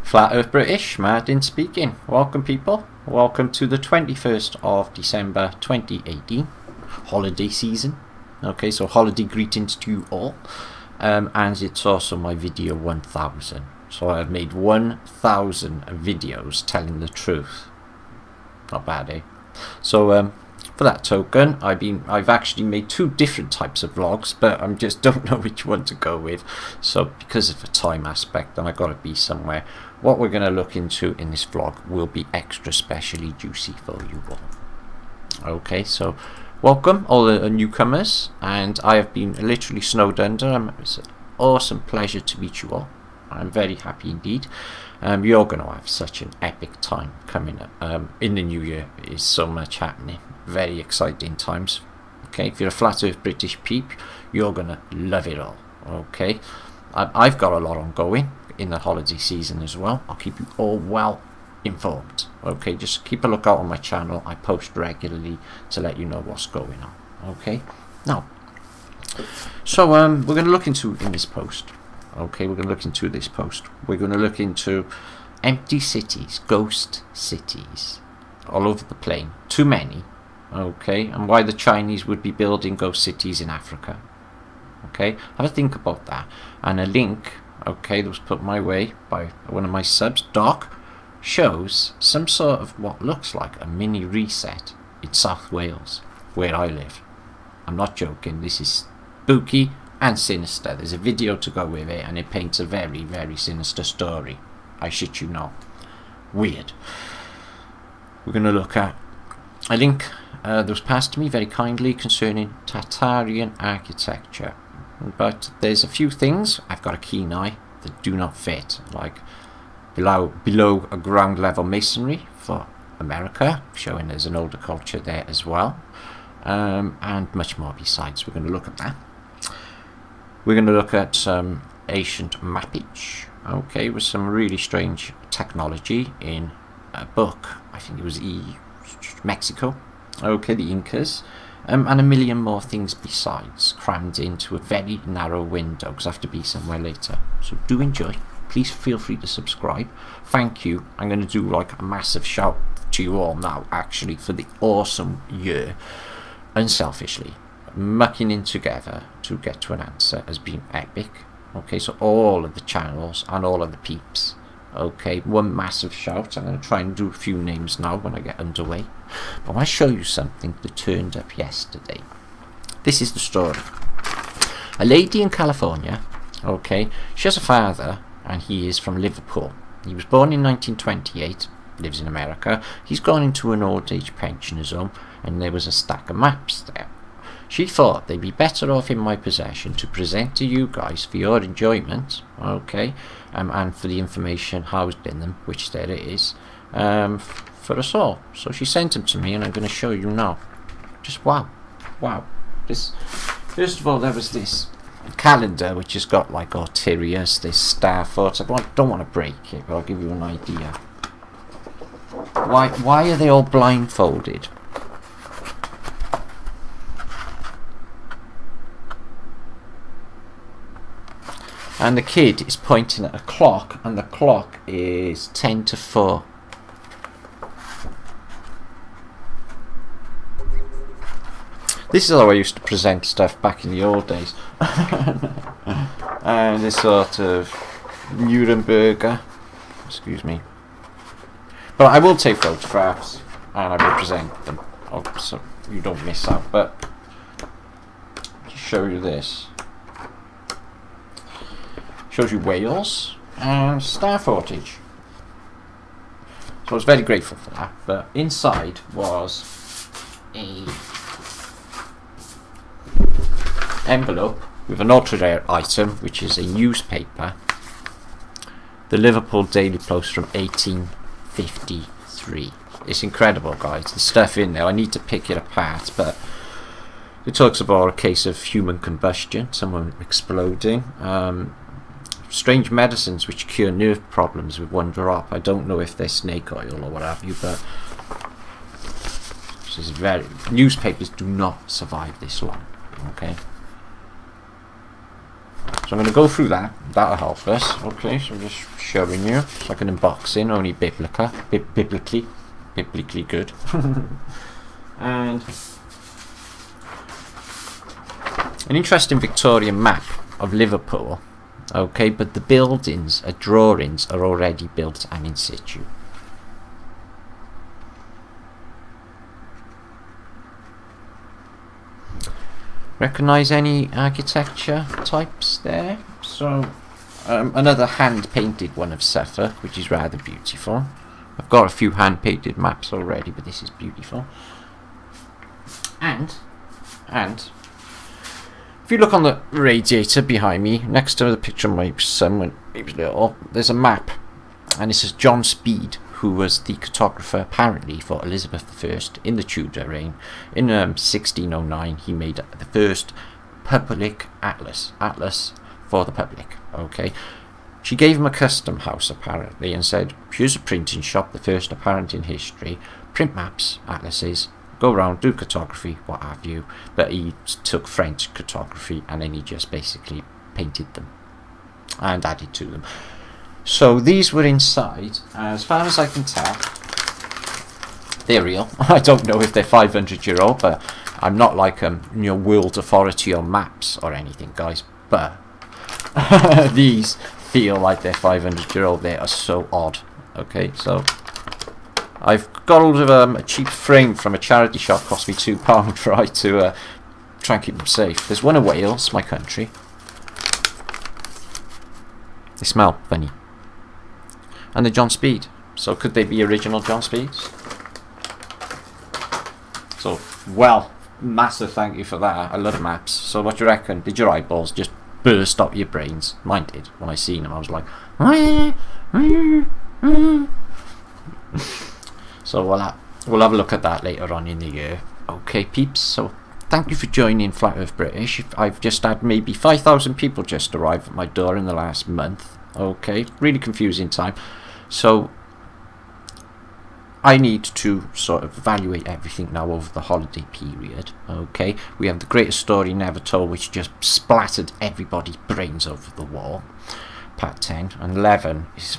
Flat Earth British, Martin speaking. Welcome people, welcome to the 21st of December 2018, holiday season. Okay, so holiday greetings to you all. And it's also my video 1000. So I've made 1000 videos telling the truth. Not bad, eh? So for that token, I've actually made 2 different types of vlogs, but I just don't know which one to go with. So because of the time aspect, and I got to be somewhere, what we're going to look into in this vlog will be extra specially juicy for you all. Okay, so welcome all the newcomers, and I have been literally snowed under. It's an awesome pleasure to meet you all. I'm very happy indeed. You're going to have such an epic time coming up in the new year. Is so much happening, very exciting times. Okay, if you're a Flat Earth British peep, you're going to love it all. Okay, I've got a lot ongoing in the holiday season as well. I'll keep you all well informed. Okay, just keep a lookout on my channel. I post regularly to let you know what's going on. Okay, now, so we're going to look into in this post. Okay, we're going to look into this post. We're going to look into empty cities, ghost cities, all over the plane. Too many. Okay, and why the Chinese would be building ghost cities in Africa. Okay, have a think about that. And a link, okay, that was put my way by one of my subs, Doc, shows some sort of what looks like a mini reset in South Wales, where I live. I'm not joking, this is spooky and sinister. There's a video to go with it, and it paints a very, very sinister story. I shit you not. Weird. We're going to look at a link that was passed to me very kindly concerning Tartarian architecture. But there's a few things, I've got a keen eye, that do not fit, like below a ground level masonry for America, showing there's an older culture there as well, and much more besides. We're going to look at that. We're going to look at some ancient mappage, okay, with some really strange technology in a book, I think it was Mexico, okay, the Incas, and a million more things besides, crammed into a very narrow window, because I have to be somewhere later. So do enjoy. Please feel free to subscribe. Thank you. I'm going to do like a massive shout to you all now, actually, for the awesome year, unselfishly. Mucking in together to get to an answer has been epic. Okay, so all of the channels and all of the peeps, okay, one massive shout. I'm going to try and do a few names now when I get underway, but I want to show you something that turned up yesterday. This is the story. A lady in California, okay, she has a father and he is from Liverpool. He was born in 1928, lives in America. He's gone into an old age pensioner's home, and there was a stack of maps there. She thought they'd be better off in my possession to present to you guys for your enjoyment, okay, and for the information housed in them, which there it is, for us all. So she sent them to me, and I'm going to show you now. Just wow. This, first of all, there was this calendar which has got like Arterias, this star thoughts. I don't want to break it, but I'll give you an idea. Why are they all blindfolded? And the kid is pointing at a clock, and the clock is 10 to 4. This is how I used to present stuff back in the old days. And this sort of Nuremberger, excuse me. But I will take photographs, and I will present them, so you don't miss out. But I'll show you this. Shows you Wales and star footage. So I was very grateful for that. But inside was a envelope with an ultra rare item, which is a newspaper, the Liverpool Daily Post from 1853. It's incredible, guys. The stuff in there, I need to pick it apart, but it talks about a case of human combustion, someone exploding. Strange medicines which cure nerve problems with one drop. I don't know if they're snake oil or what have you, but this is newspapers do not survive this long. Okay. So I'm going to go through that. That'll help us. Okay, so I'm just showing you. It's like an unboxing, only biblically good. And an interesting Victorian map of Liverpool. Okay, but the buildings, drawings are already built and in situ. Recognise any architecture types there? So another hand painted one of Suffolk, which is rather beautiful. I've got a few hand painted maps already, but this is beautiful. And if you look on the radiator behind me, next to the picture of my son when he was little, there's a map, and it says John Speed, who was the cartographer apparently for Elizabeth I in the Tudor reign. In 1609 he made the first public atlas for the public. Okay, she gave him a custom house apparently and said, here's a printing shop, the first apparent in history, print maps, atlases, go around, do cartography, what have you. But he took French cartography and then he just basically painted them and added to them. So these were inside, as far as I can tell, they're real. I don't know if they're 500-year-old, but I'm not like world authority on maps or anything, guys. But these feel like they're 500-year-old. They are so odd. Okay, so I've got hold of a cheap frame from a charity shop, cost me £2, right, to try and keep them safe. There's one in Wales, my country. They smell funny. And the John Speed. So could they be original John Speeds? So, well, massive thank you for that. I love maps. So what do you reckon? Did your eyeballs just burst up your brains? Mine did. When I seen them, I was like, so we'll have a look at that later on in the year. Okay, peeps. So thank you for joining Flat Earth British. I've just had maybe 5,000 people just arrive at my door in the last month. Okay, really confusing time. So I need to sort of evaluate everything now over the holiday period. Okay, we have the greatest story never told, which just splattered everybody's brains over the wall. Part 10 and 11 is,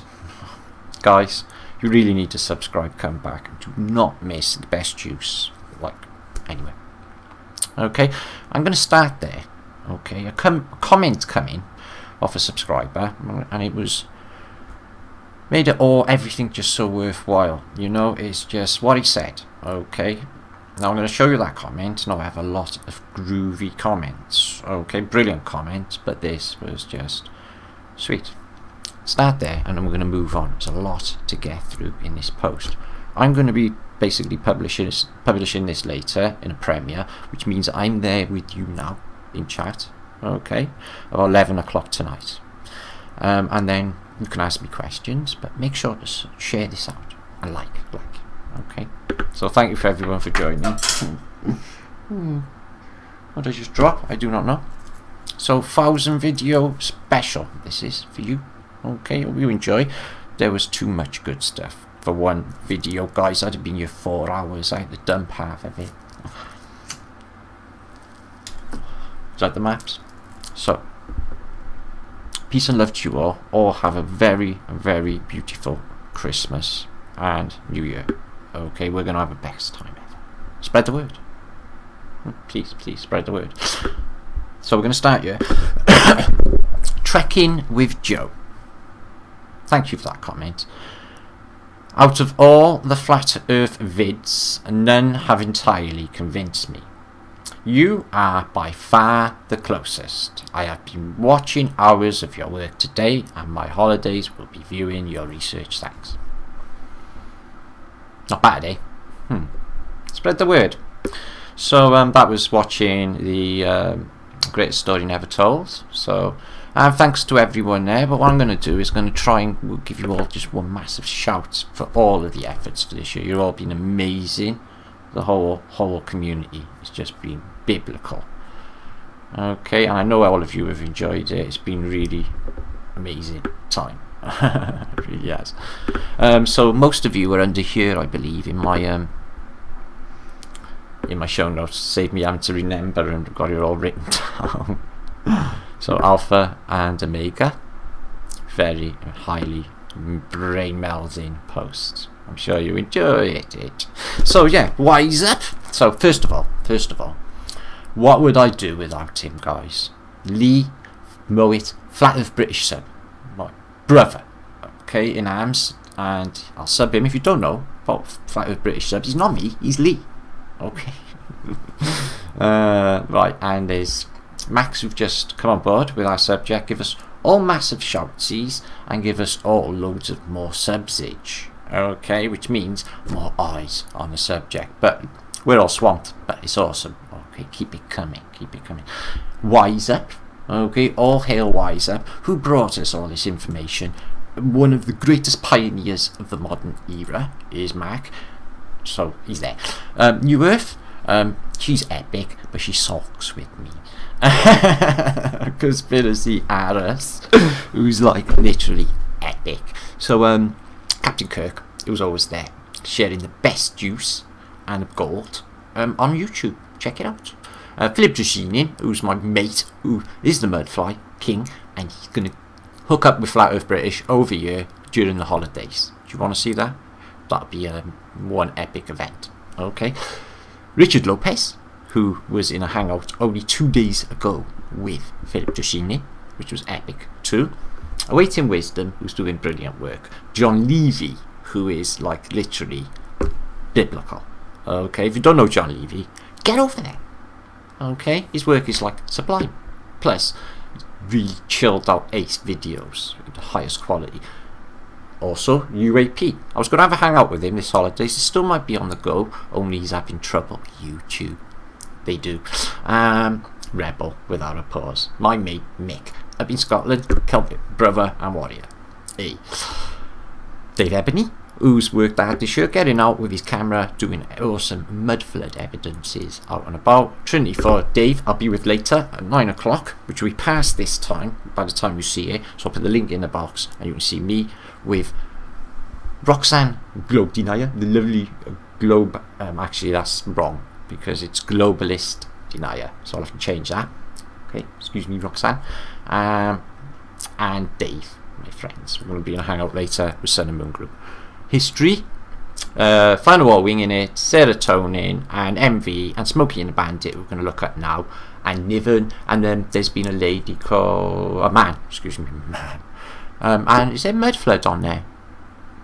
guys, you really need to subscribe, come back, and do not miss the best juice. Like, anyway. Okay, I'm going to start there. Okay, a comment coming off a subscriber, and it was made it everything just so worthwhile. You know, it's just what he said. Okay, now I'm going to show you that comment. Now I have a lot of groovy comments. Okay, brilliant comments, but this was just sweet. Start there, and then we're going to move on. There's a lot to get through in this post. I'm going to be basically publishing this later in a premiere, which means I'm there with you now in chat. Okay, at 11 o'clock tonight, and then you can ask me questions, but make sure to share this out and like. Okay, so thank you for everyone for joining. What did I just drop? I do not know. So 1,000 video special this is for you. Okay, hope you enjoy. There was too much good stuff for one video, guys. I'd have been here 4 hours. I had to dump half of it. Is that the maps? So, peace and love to you all. All have a very, very beautiful Christmas and New Year. Okay, we're going to have a best time ever. Spread the word. Please spread the word. So we're going to start here. Trekking with Joe. Thank you for that comment. Out of all the flat earth vids, none have entirely convinced me. You are by far the closest. I have been watching hours of your work today, and my holidays will be viewing your research. Thanks. Not bad, eh? Spread the word. So that was watching the Greatest Story Never Told. So thanks to everyone there. But what I'm going to do is going to try and give you all just one massive shout for all of the efforts for this year. You've all been amazing. The whole community has just been biblical. Okay, and I know all of you have enjoyed it. It's been really amazing time. It really has. So most of you are under here, I believe, in my show notes. Save me having to remember and got it all written down. So Alpha and Omega, very highly brain melding post. I'm sure you enjoyed it. So yeah, wise up. So first of all, what would I do without him, guys? Lee Mowat, Flat Earth British sub, my brother, okay, in arms, and I'll sub him. If you don't know about Flat Earth British subs, he's not me, he's Lee, okay. Right, and there's Max, who've just come on board with our subject. Give us all massive shoutsies and give us all loads of more subsage, okay, which means more eyes on the subject. But we're all swamped, but it's awesome. Okay, keep it coming. Wise Up, okay, all hail Wise Up, who brought us all this information. One of the greatest pioneers of the modern era is Mac, so he's there. New Earth, she's epic, but she sulks with me. Conspiracy Aris, who's like literally epic. So Captain Kirk, who's always there, sharing the best juice and gold on YouTube. Check it out. Philip Drusinin, who's my mate, who is the Mudfly King, and he's going to hook up with Flat Earth British over here during the holidays. Do you want to see that? That'll be one epic event. Okay. Richard Lopez, who was in a hangout only 2 days ago with Philip Drusinin, which was epic too. Awaiting Wisdom, who's doing brilliant work. John Levy, who is like literally biblical. Okay, if you don't know John Levy, get over there. Okay, his work is like sublime. Plus, really chilled out ace videos with the highest quality. Also, UAP. I was going to have a hangout with him this holidays. He still might be on the go, only he's having trouble. YouTube. They do. Rebel, without a pause. My mate, Mick, up in Scotland, Celtic brother and warrior. Hey. Dave Ebony, who's worked hard this year, getting out with his camera, doing awesome mud flood evidences out and about. Trinity 4, Dave, I'll be with later at 9 o'clock, which we pass this time, by the time you see it. So I'll put the link in the box, and you can see me with Roxanne Globe Denier, the lovely globe. Actually, that's wrong, because it's globalist denier, so I'll have to change that. Okay, excuse me, Roxanne. And Dave, my friends. We're going to be in a hangout later with Sun and Moon Group. History, Final War Winging It, Serotonin, and MV, and Smokey and the Bandit we're going to look at now, and Niven, and then there's been a lady called, man, and is there Mudflood on there?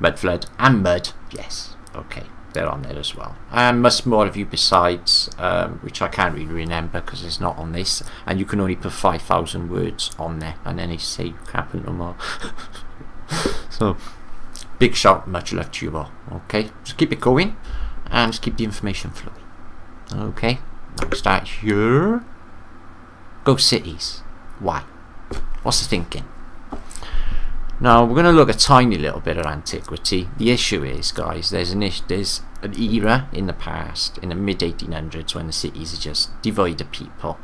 Mudflood and Mud, yes, okay, they're on there as well. And much more of you besides, which I can't really remember because it's not on this, and you can only put 5,000 words on there, and then they say you can't put no more. So, big shout, much love to you all. Okay, just keep it going, and just keep the information flowing. Okay, now we start here. Go cities. Why? What's the thinking? Now we're going to look a tiny little bit at antiquity. The issue is, guys, there's an era in the past, in the mid 1800s, when the cities are just devoid of people.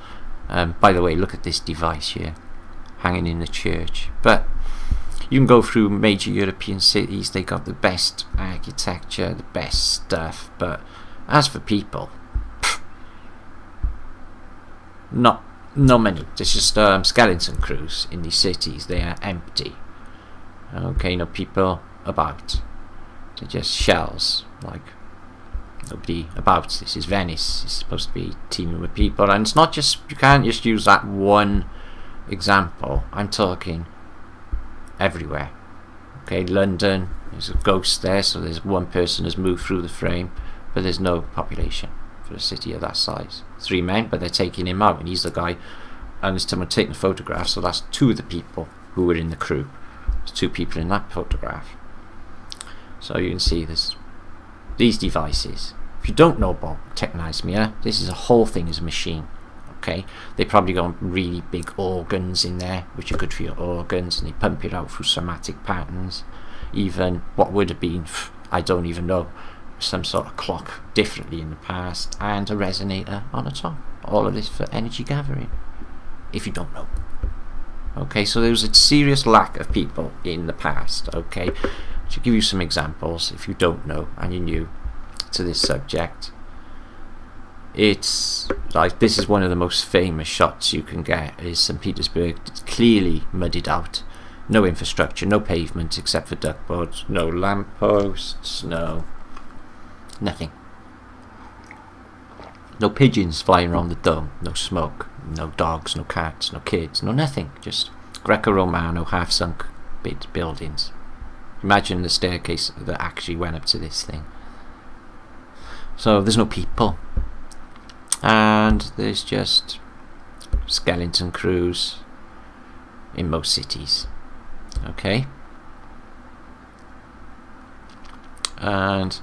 By the way, look at this device here, hanging in the church. But you can go through major European cities, they got the best architecture, the best stuff, but as for people, not many. There's just skeleton crews in these cities. They are empty. Okay, no people about. They're just shells, like nobody about. This is Venice. It's supposed to be teeming with people, and it's not just, you can't just use that one example. I'm talking everywhere. Okay, London, there's a ghost there, so there's one person has moved through the frame, but there's no population for a city of that size. 3 men, but they're taking him out, and he's the guy, and there's someone taking a photograph, so that's 2 of the people who were in the crew. There's 2 people in that photograph. So you can see there's these devices. If you don't know about technismia, this is a whole thing as a machine. Okay, they probably got really big organs in there, which are good for your organs, and they pump it out through somatic patterns. Even what would have been, I don't even know, some sort of clock differently in the past, and a resonator on the top. All of this for energy gathering, if you don't know. Okay, so there was a serious lack of people in the past. Okay, to give you some examples, if you don't know and you're new to this subject, It's like, this is one of the most famous shots you can get, is St. Petersburg. It's clearly muddied out. No infrastructure, no pavement except for duckboards, no lampposts, no nothing. No pigeons flying around the dome, no smoke, no dogs, no cats, no kids, no nothing. Just Greco-Romano half-sunk buildings. Imagine the staircase that actually went up to this thing. So there's no people. And there's just skeleton crews in most cities. Okay, and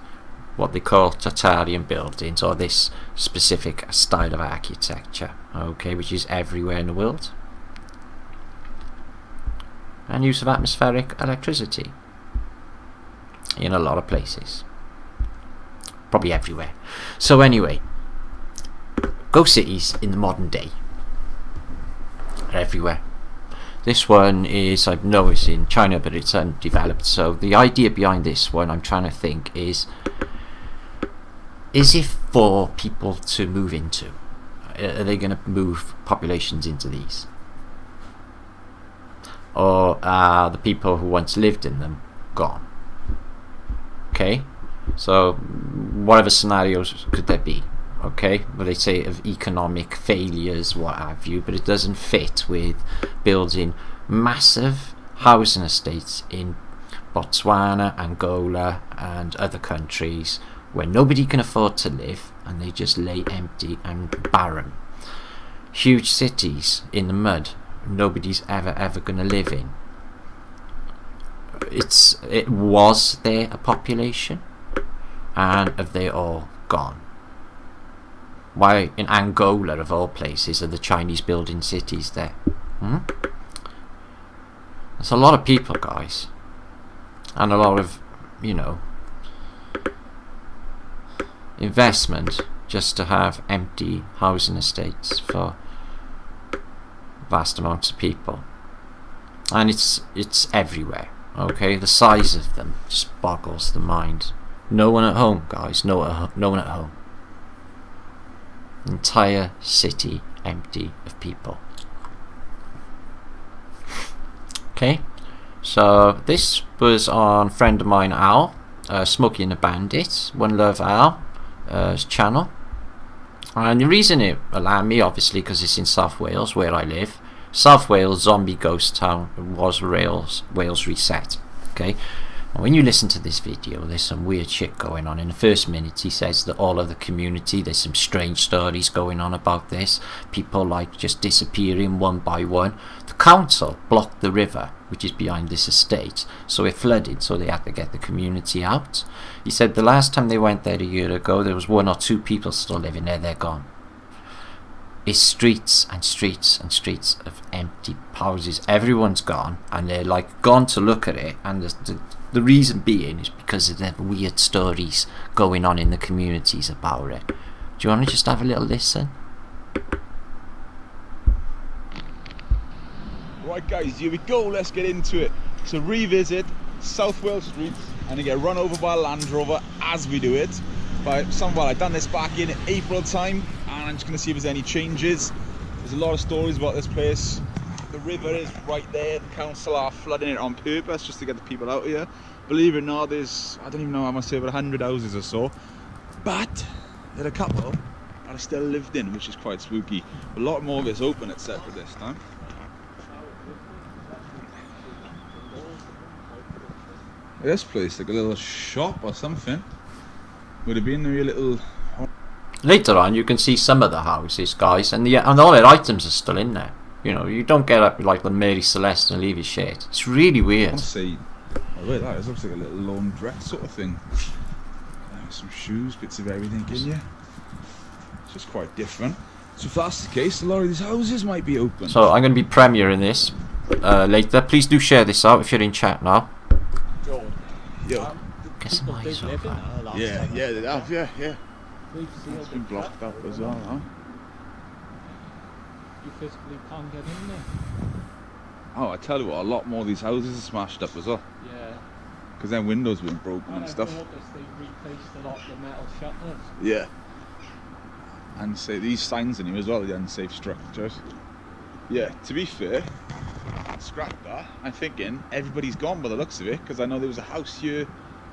what they call Tartarian buildings, or this specific style of architecture, okay, which is everywhere in the world, and use of atmospheric electricity in a lot of places, probably everywhere. So anyway, ghost cities in the modern day are everywhere. This one is, I know it's in China, but it's undeveloped. So the idea behind this one, I'm trying to think, is it for people to move into? Are they going to move populations into these? Or are the people who once lived in them gone? Okay, so whatever scenarios could there be? Okay, well, they say of economic failures, what have you, but it doesn't fit with building massive housing estates in Botswana, Angola and other countries where nobody can afford to live and they just lay empty and barren. Huge cities in the mud nobody's ever going to live in. It was there a population, and have they all gone? Why in Angola, of all places, are the Chinese building cities there? There's a lot of people, guys, and a lot of, you know, investment just to have empty housing estates for vast amounts of people, and it's everywhere. Okay, the size of them just boggles the mind. No one at home, guys. No one at home. Entire city empty of people. Okay, so this was on friend of mine Al, Smokey and the Bandit, Onelove Al's channel, and the reason it alarmed me, obviously, because it's in South Wales where I live. South Wales, zombie ghost town, was Wales reset. Okay, and when you listen to this video, there's some weird shit going on. In the first minute, he says that all of the community, there's some strange stories going on about this. People like just disappearing one by one. The council blocked the river, which is behind this estate, so it flooded, so they had to get the community out. He said the last time they went there a year ago, there was 1 or 2 people still living there. They're gone. It's streets and streets and streets of empty houses. Everyone's gone, and they're like gone to look at it, and the reason being is because of the weird stories going on in the communities about it. Do you want to just have a little listen? Right guys, here we go, let's get into it. So revisit South Wales streets and get run over by a Land Rover as we do it. I've done this back in April time, and I'm just going to see if there's any changes. There's a lot of stories about this place. The river is right there. The council are flooding it on purpose just to get the people out here. Believe it or not, there's, I don't even know, I must say about 100 houses or so, but there are a couple that are still lived in, which is quite spooky. A lot more of it's open etc. this time. This place, like a little shop or something. Would have been maybe a little... Later on, you can see some of the houses, guys, and all their items are still in there. You know, you don't get up like the Mary Celeste and leave your shit. It's really weird. I want to say, oh wait, that looks like a little laundrette sort of thing. Some shoes, bits of everything in here. It's just quite different. So if that's the case, a lot of these houses might be open. So I'm going to be premiering this later. Please do share this out if you're in chat now. Yo. Get some eyes over. Yeah, they have, yeah. It's been blocked up as well, huh? You physically can't get in there. Oh, I tell you what, a lot more of these houses are smashed up as well. Yeah. Because their windows have been broken and stuff. I've noticed they've replaced a lot of the metal shutters. Yeah. unsafe. These signs in here as well, the unsafe structures. Yeah, to be fair, scrap that. I'm thinking everybody's gone by the looks of it, because I know there was a house here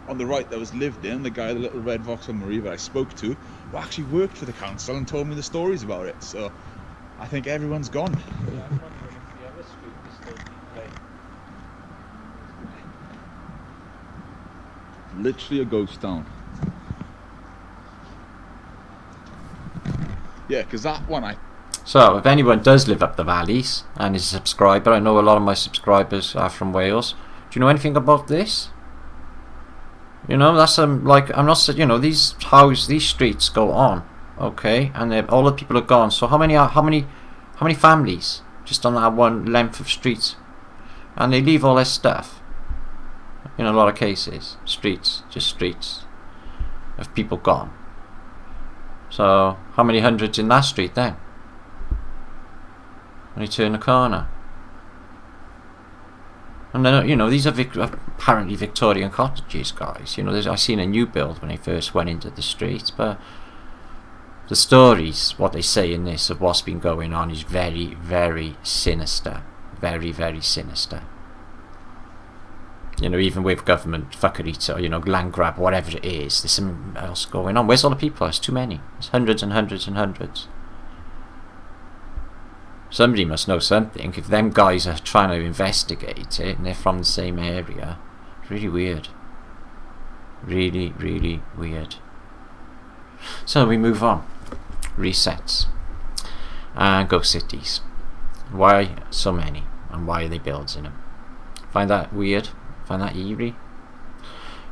on the right that was lived in. The guy, the little red Vauxhall Marie that I spoke to, who actually worked for the council and told me the stories about it. So I think everyone's gone. Yeah, I'm wondering if the other street is still being played. Literally a ghost town. Yeah, because that one So, if anyone does live up the valleys and is a subscriber, I know a lot of my subscribers are from Wales. Do you know anything about this? You know, that's like, I'm not, you know, these streets go on, okay, and all the people are gone. So how many families just on that one length of streets, and they leave all their stuff. In a lot of cases, just streets of people gone. So how many hundreds in that street then? When you turn the corner. And then, you know, these are apparently Victorian cottages, guys. You know, I seen a new build when I first went into the streets, but the stories, what they say in this of what's been going on, is very, very sinister. Very, very sinister. You know, even with government fuckery, or, you know, land grab, whatever it is, there's something else going on. Where's all the people? There's too many. There's hundreds and hundreds and hundreds. Somebody must know something. If them guys are trying to investigate it and they're from the same area, it's really weird. Really, really weird. So we move on. Resets. And ghost cities. Why so many? And why are they building them? Find that weird? Find that eerie?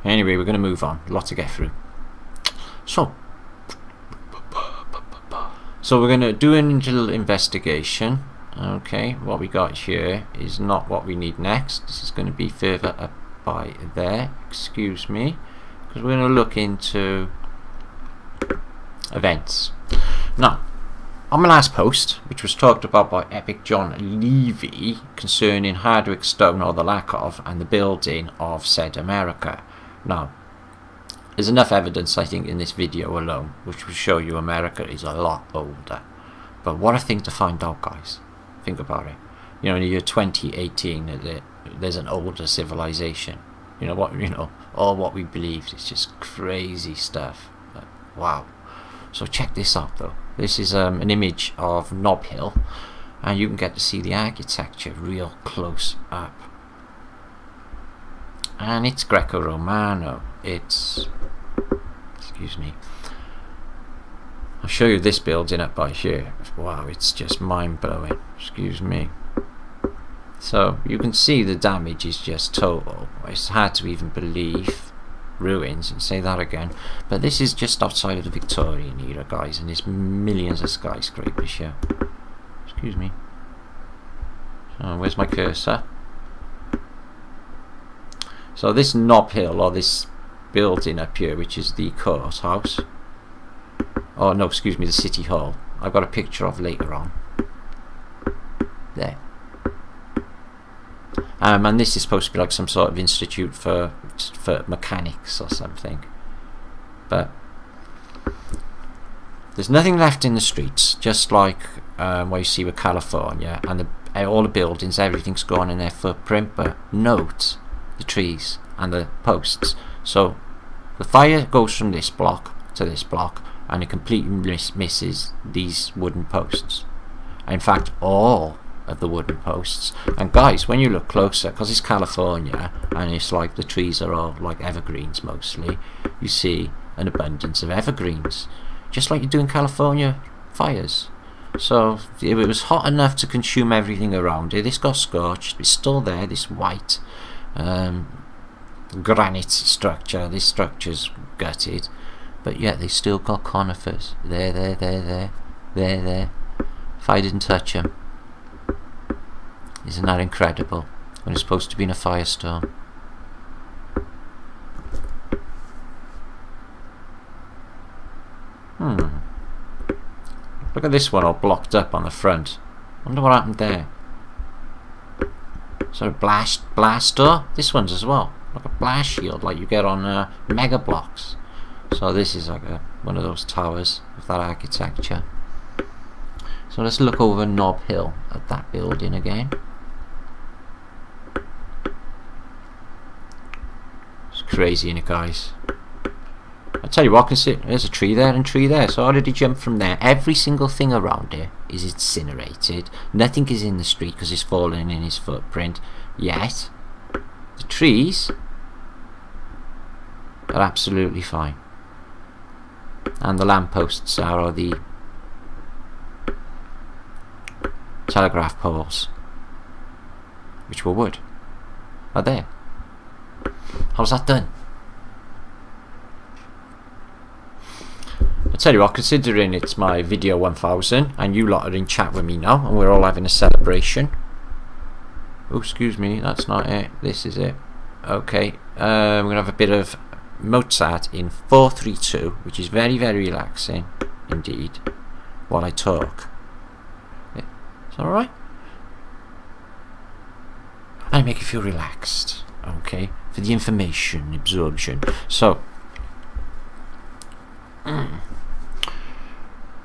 Anyway, we're going to move on. A lot to get through. So we're going to do a little investigation. Okay, what we got here is not what we need next. This is going to be further up by there. Excuse me. Because we're going to look into events. Now, on my last post, which was talked about by Epic John Levy, concerning Hardwick Stone, or the lack of, and the building of said America. Now, there's enough evidence, I think, in this video alone, which will show you America is a lot older. But what a thing to find out, guys. Think about it. You know, in the year 2018, there's an older civilization. You know what? You know, all what we believed is just crazy stuff. But, wow. So check this out, though. This is an image of Nob Hill, and you can get to see the architecture real close up. And it's Greco-Romano. It's, excuse me, I'll show you this building up by here. Wow, it's just mind-blowing. Excuse me. So you can see the damage is just total. It's hard to even believe. Ruins, and say that again. But this is just outside of the Victorian era, guys, and there's millions of skyscrapers here. Excuse me. So where's my cursor? So this Nob Hill, or this building up here, which is the courthouse. Oh no, excuse me, the City Hall. I've got a picture of later on. There. And this is supposed to be like some sort of institute for mechanics or something. But there's nothing left in the streets, just like what you see with California, and all the buildings, everything's gone in their footprint. But note the trees and the posts. So the fire goes from this block to this block, and it completely misses these wooden posts. In fact, all of the wooden posts. And guys, when you look closer, because it's California and it's like the trees are all like evergreens mostly, you see an abundance of evergreens, just like you do in California fires. So it was hot enough to consume everything around it. This got scorched. It's still there, this white granite structure. This structure's gutted, but yet they still got conifers there. If I didn't touch them. Isn't that incredible? When it's supposed to be in a firestorm. Look at this one all blocked up on the front. Wonder what happened there. So blast door? This one's as well. Like a blast shield like you get on Mega Blocks. So this is like a one of those towers of that architecture. So let's look over Nob Hill at that building again. It's crazy, isn't it, guys? I tell you what, there's a tree there and tree there, so how did he jump from there? Every single thing around here is incinerated. Nothing is in the street because it's fallen in his footprint. Yet the trees are absolutely fine, and the lampposts are the telegraph poles, which were wood, are there. How's that done? I tell you what, considering it's my video 1000 and you lot are in chat with me now and we're all having a celebration. Oh, excuse me, that's not it. This is it. Okay, we're gonna have a bit of Mozart in 4/3/2, which is very, very relaxing indeed while I talk. Is that alright? I make you feel relaxed, okay, for the information absorption. So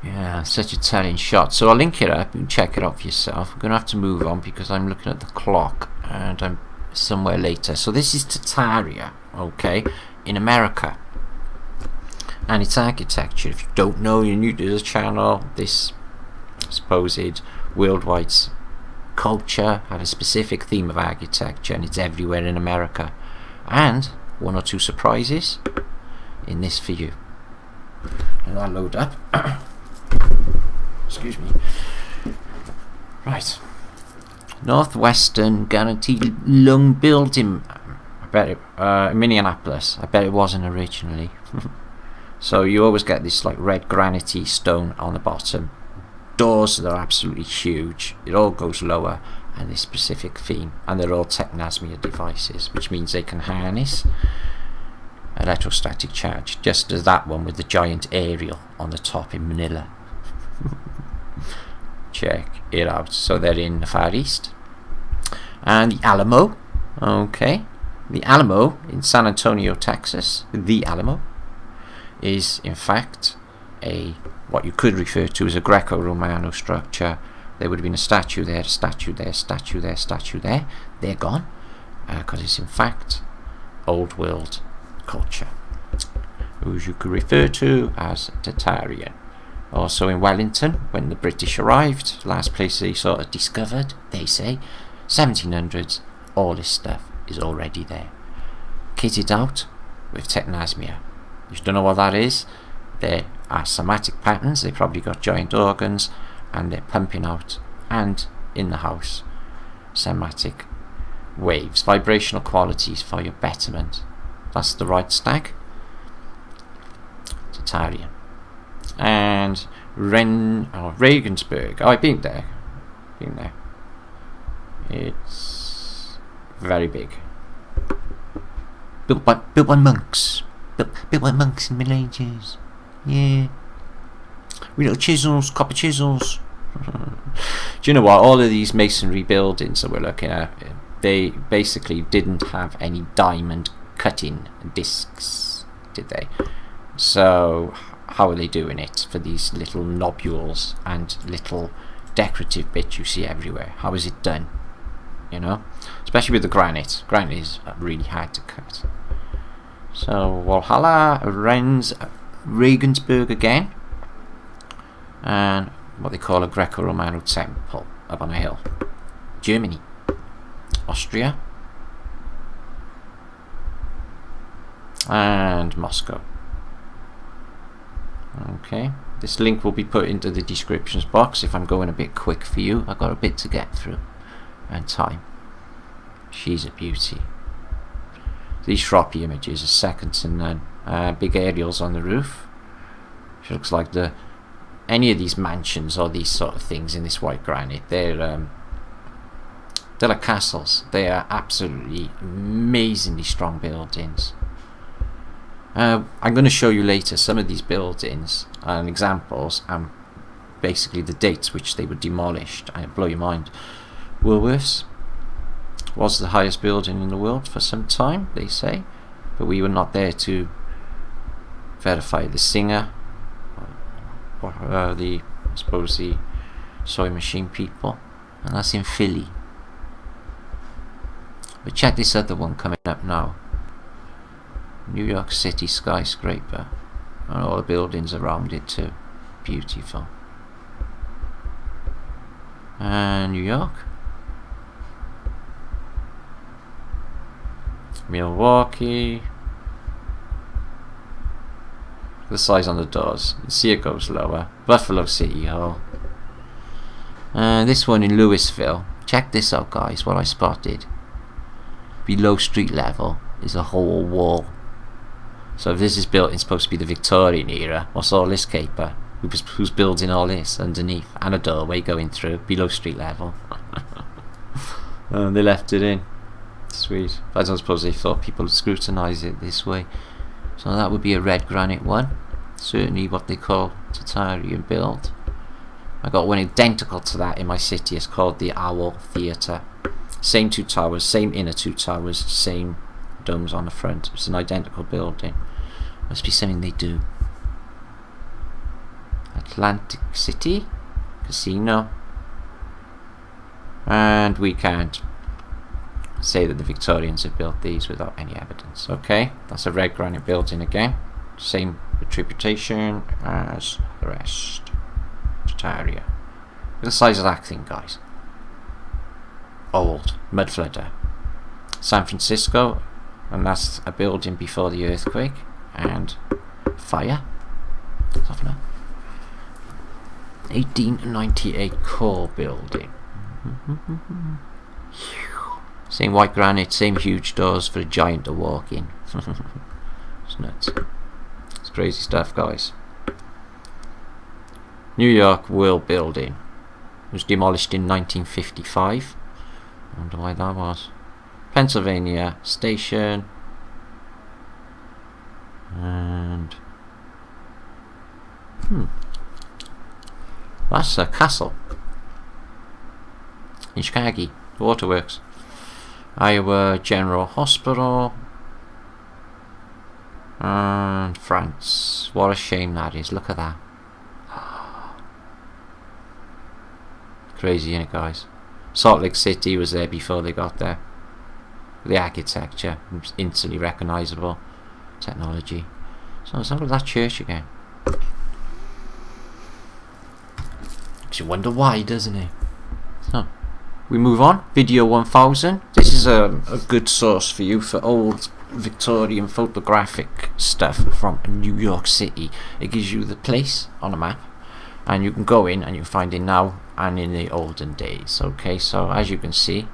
yeah, such a telling shot. So I'll link it up, you can check it out for yourself. I'm going to have to move on because I'm looking at the clock and I'm somewhere later. So this is Tartaria, okay, in America. And its architecture, if you don't know, you're new to the channel, this supposed worldwide culture had a specific theme of architecture, and it's everywhere in America. And one or two surprises in this for you. And I'll load up. Excuse me. Right. Northwestern Guaranteed Lung Building. I bet it, Minneapolis. I bet it wasn't originally. So you always get this like red granite stone on the bottom. Doors that are absolutely huge. It all goes lower, and this specific theme. And they're all Technasmia devices, which means they can harness electrostatic charge, just as that one with the giant aerial on the top in Manila. Check it out. So they're in the Far East. And the Alamo, okay, the Alamo in San Antonio, Texas, the Alamo is in fact what you could refer to as a Greco-Romano structure. There would have been a statue there, a statue there, statue there, statue there. They're gone because it's in fact old world culture, which you could refer to as Tartarian. Also in Wellington, when the British arrived, last place they sort of discovered, they say, 1700s, all this stuff is already there. Kitted out with Technasmia. If you don't know what that is, there are somatic patterns, they probably got giant organs, and they're pumping out, and in the house, somatic waves, vibrational qualities for your betterment. That's the right stag. Tartaria. And Regensburg. Oh, I've been there. It's very big. Built by monks. Built by monks in Middle Ages. Yeah. With little chisels, copper chisels. Do you know what? All of these masonry buildings that we're looking at, they basically didn't have any diamond cutting discs, did they? So how are they doing it for these little nobules and little decorative bits you see everywhere? How is it done? You know, especially with the granite. Granite is really hard to cut. So Walhalla, Regensburg again, and what they call a Greco-Romano temple up on a hill. Germany, Austria, and Moscow. Okay, this link will be put into the descriptions box if I'm going a bit quick for you. I've got a bit to get through and time. She's a beauty. These shroppy images are second to none. Big aerials on the roof. She looks like any of these mansions or these sort of things in this white granite. They're like castles. They are absolutely amazingly strong buildings. I'm going to show you later some of these buildings and examples and basically the dates which they were demolished, and it'll blow your mind. Woolworths was the highest building in the world for some time, they say, but we were not there to verify. The Singer I suppose the sewing machine people, and that's in Philly. But check this other one coming up now. New York City skyscraper, and all the buildings around it too. Beautiful. And New York, Milwaukee. The size on the doors. You see it goes lower. Buffalo City Hall. And this one in Louisville. Check this out, guys. What I spotted. Below street level is a whole wall. So if this is built in supposed to be the Victorian era, what's all this caper? Who's building all this underneath? And a doorway going through below street level. And they left it in. Sweet. I don't suppose they thought people would scrutinise it this way. So that would be a red granite one. Certainly what they call Tartaria build. I got one identical to that in my city. It's called the Owl Theatre. Same two towers, same inner two towers, same domes on the front. It's an identical building. Must be something they do. Atlantic City Casino. And we can't say that the Victorians have built these without any evidence. Okay, that's a red granite building again. Same attribution as the rest. Tartaria. Look at the size of that thing, guys. Old. Mud flooder. San Francisco, and that's a building before the earthquake and fire. Let's have a look. 1898 core building. Same white granite, same huge doors for a giant to walk in. It's nuts. It's crazy stuff, guys. New York World Building was demolished in 1955. I wonder why that was. Pennsylvania Station. And that's a castle in Chicago. Waterworks. Iowa General Hospital. And France. What a shame that is. Look at that. Crazy, isn't it, guys? Salt Lake City was there before they got there. The architecture was instantly recognisable. Technology. So let's have a look at that church again. Makes you wonder why, doesn't it? So we move on. Video 1000. This is a good source for you for old Victorian photographic stuff from New York City. It gives you the place on a map, and you can go in and you can find it now and in the olden days. Okay, so as you can see,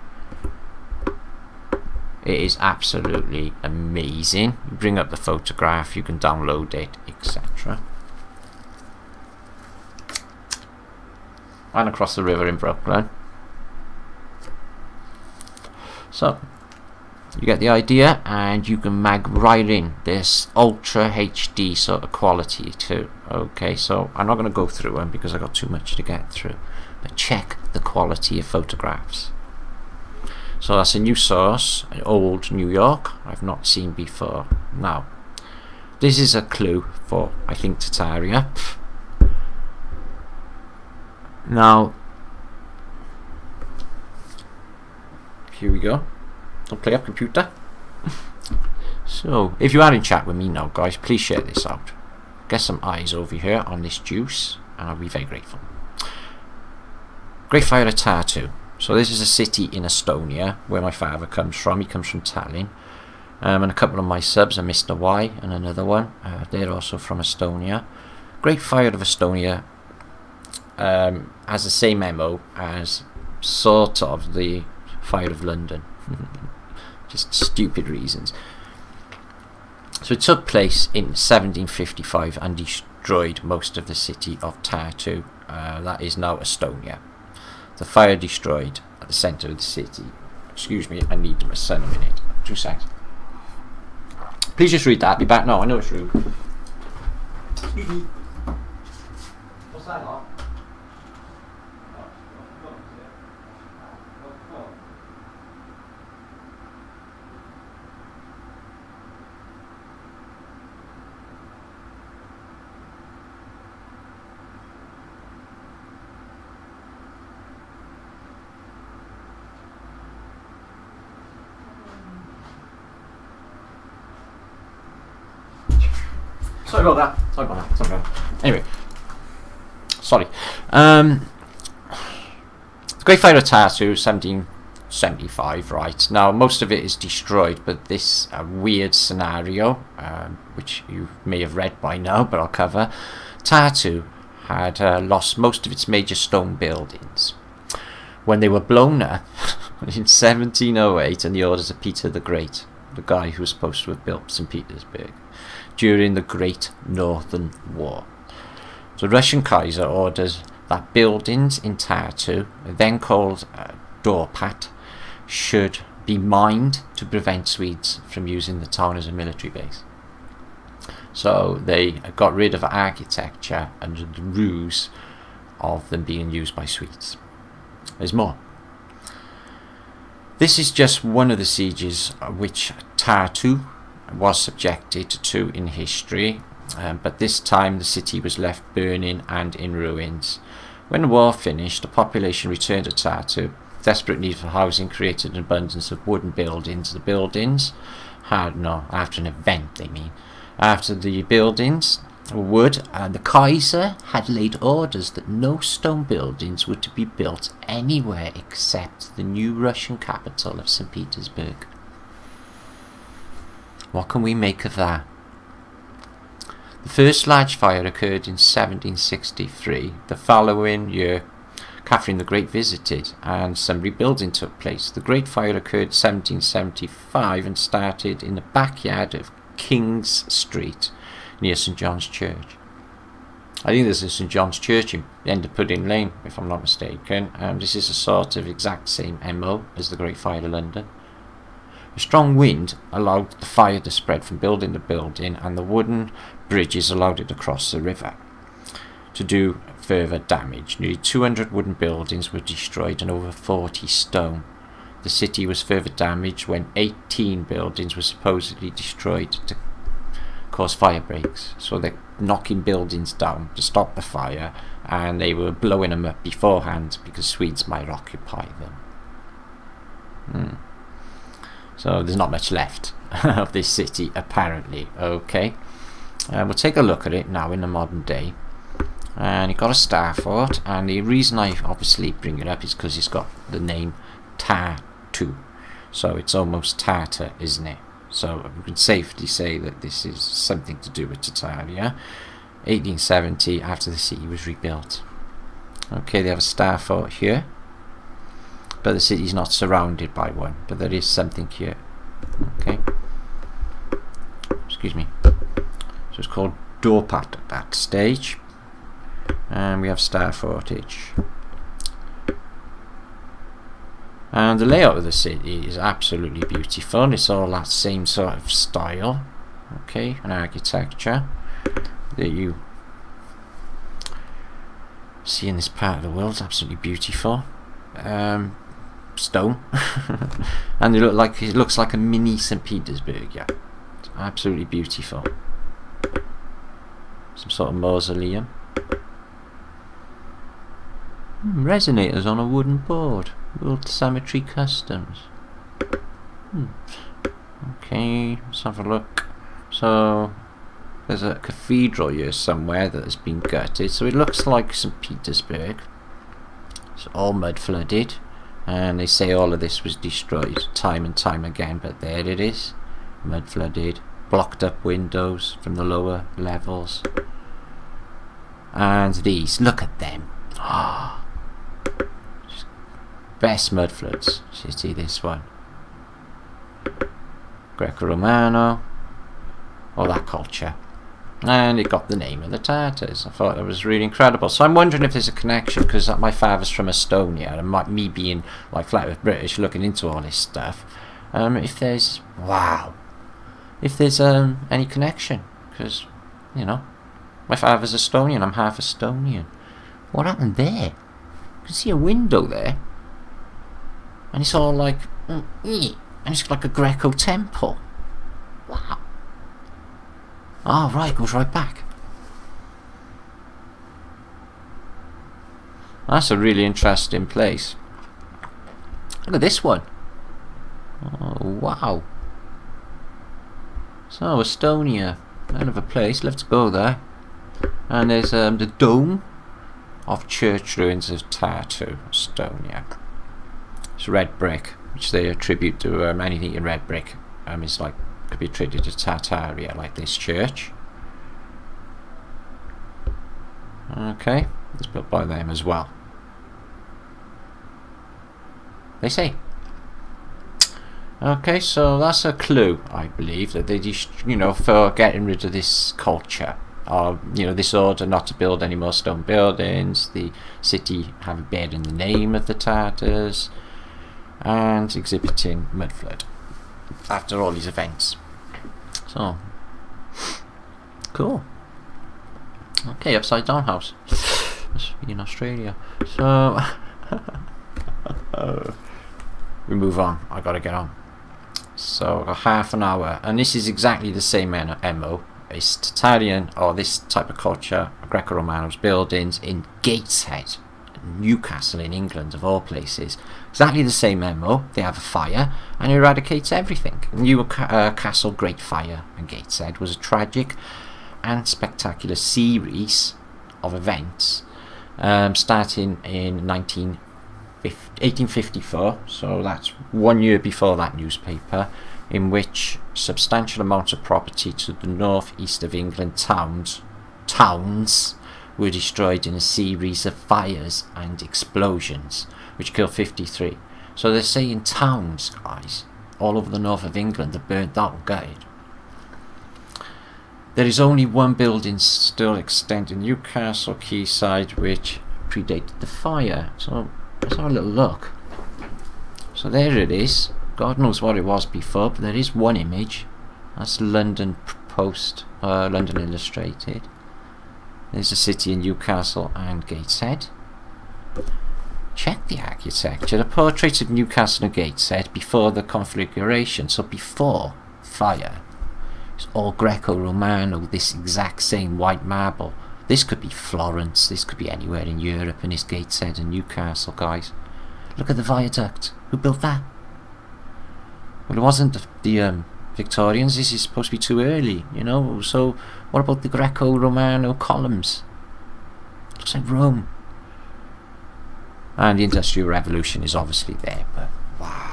it is absolutely amazing. You bring up the photograph, you can download it, etc. And across the river in Brooklyn. So you get the idea, and you can mag right in this ultra HD sort of quality too. Okay, so I'm not going to go through them because I got too much to get through, but check the quality of photographs. So that's a new source, an old New York I've not seen before. Now this is a clue for, I think, Tartaria. Now here we go. Don't play up, computer. So if you are in chat with me now, guys, please share this out. Get some eyes over here on this juice and I'll be very grateful. Great Fire of Tartu. So this is a city in Estonia where my father comes from. He comes from Tallinn. And a couple of my subs are Mr. Y and another one. They're also from Estonia. Great Fire of Estonia has the same MO as sort of the Fire of London. Just stupid reasons. So it took place in 1755 and destroyed most of the city of Tartu. That is now Estonia. The fire destroyed at the centre of the city. Excuse me, I need my son a minute. 2 seconds. Please just read that. Be back. No, I know it's rude. What's that like? Sorry about that. Anyway, sorry. The Great Fire of Tartu, 1775, right? Now, most of it is destroyed, but this weird scenario, which you may have read by now, but I'll cover. Tartu had lost most of its major stone buildings when they were blown up in 1708 in the orders of Peter the Great, the guy who was supposed to have built St. Petersburg, during the Great Northern War. The Russian Kaiser orders that buildings in Tartu, then called Dorpat, should be mined to prevent Swedes from using the town as a military base. So they got rid of architecture under the ruse of them being used by Swedes. There's more. This is just one of the sieges which Tartu was subjected to in history, but this time the city was left burning and in ruins. When the war finished, the population returned to Tartu. Desperate need for housing created an abundance of wooden buildings. The buildings had, no, after an event they mean. After the buildings were wood, and the Kaiser had laid orders that no stone buildings were to be built anywhere except the new Russian capital of St. Petersburg. What can we make of that? The first large fire occurred in 1763. The following year, Catherine the Great visited and some rebuilding took place. The Great Fire occurred in 1775 and started in the backyard of King's Street near St. John's Church. I think there's a St. John's Church in the end of Pudding Lane, if I'm not mistaken. This is a sort of exact same MO as the Great Fire of London. A strong wind allowed the fire to spread from building to building, and the wooden bridges allowed it to cross the river to do further damage. Nearly 200 wooden buildings were destroyed and over 40 stone. The city was further damaged when 18 buildings were supposedly destroyed to cause fire breaks. So they're knocking buildings down to stop the fire, and they were blowing them up beforehand because Swedes might occupy them. So there's not much left of this city apparently. Okay, we'll take a look at it now in the modern day. And it got a star fort, and the reason I obviously bring it up is because it's got the name Tartu, so it's almost Tartar, isn't it? So we can safely say that this is something to do with Tartaria. 1870, after the city was rebuilt. Okay, they have a star fort here, but the city's not surrounded by one, but there is something here. Okay, excuse me. So it's called Dorpat at that stage. And we have star fortage. And the layout of the city is absolutely beautiful. It's all that same sort of style. Okay, and architecture that you see in this part of the world is absolutely beautiful. Stone. And it looks like a mini St. Petersburg, yeah. It's absolutely beautiful. Some sort of mausoleum. Resonators on a wooden board. World Cemetery Customs. Okay, let's have a look. So there's a cathedral here somewhere that has been gutted. So it looks like St. Petersburg. It's all mud flooded, and they say all of this was destroyed time and time again, but there it is. Mud flooded, blocked up windows from the lower levels. And these, look at them. Best mud floods city, this one. Greco-Romano, all that culture, and it got the name of the Tartars. I thought that was really incredible. So I'm wondering if there's a connection, because my father's from Estonia, and me being like flat with British, looking into all this stuff. If there's any connection, because you know, my father's Estonian, I'm half Estonian. What happened there? You can see a window there. And it's all like, and it's like a Greco temple. Wow. Oh, right, goes right back. That's a really interesting place. Look at this one. Oh, wow. So, Estonia. Hell of a place. Love to go there. And there's the dome of church ruins of Tartu stone. Yeah, it's red brick, which they attribute to anything in red brick. It's like could be attributed to Tartaria, like this church. Okay, it's built by them as well. They say. Okay, so that's a clue, I believe, that they just, for getting rid of this culture, or this order not to build any more stone buildings, the city having bearing the name of the Tartars, and exhibiting mud flood after all these events. So, cool. Okay, upside down house. Must be in Australia. So, we move on. I gotta get on. So, a half an hour, and this is exactly the same MO. It's Tartarian, or this type of culture, Greco-Romanos buildings in Gateshead, Newcastle in England, of all places. Exactly the same MO. They have a fire, and it eradicates everything. Newcastle Great Fire and Gateshead was a tragic and spectacular series of events, starting in 1854, so that's 1 year before that newspaper, in which substantial amounts of property to the northeast of England towns were destroyed in a series of fires and explosions, which killed 53. So they're saying towns, guys, all over the north of England are burnt out and gutted. There is only one building still extant in Newcastle quayside which predated the fire. So let's have a little look. So there it is. God knows what it was before, but there is one image. That's London Post, London Illustrated. There's a city in Newcastle and Gateshead. Check the architecture. The portrait of Newcastle and Gateshead before the conflagration, so before fire. It's all Greco-Romano, this exact same white marble. This could be Florence, this could be anywhere in Europe, and it's Gateshead and Newcastle, guys. Look at the viaduct. Who built that? Well, it wasn't the Victorians. This is supposed to be too early, So what about the Greco-Romano columns? Looks like Rome. And the Industrial Revolution is obviously there, but wow.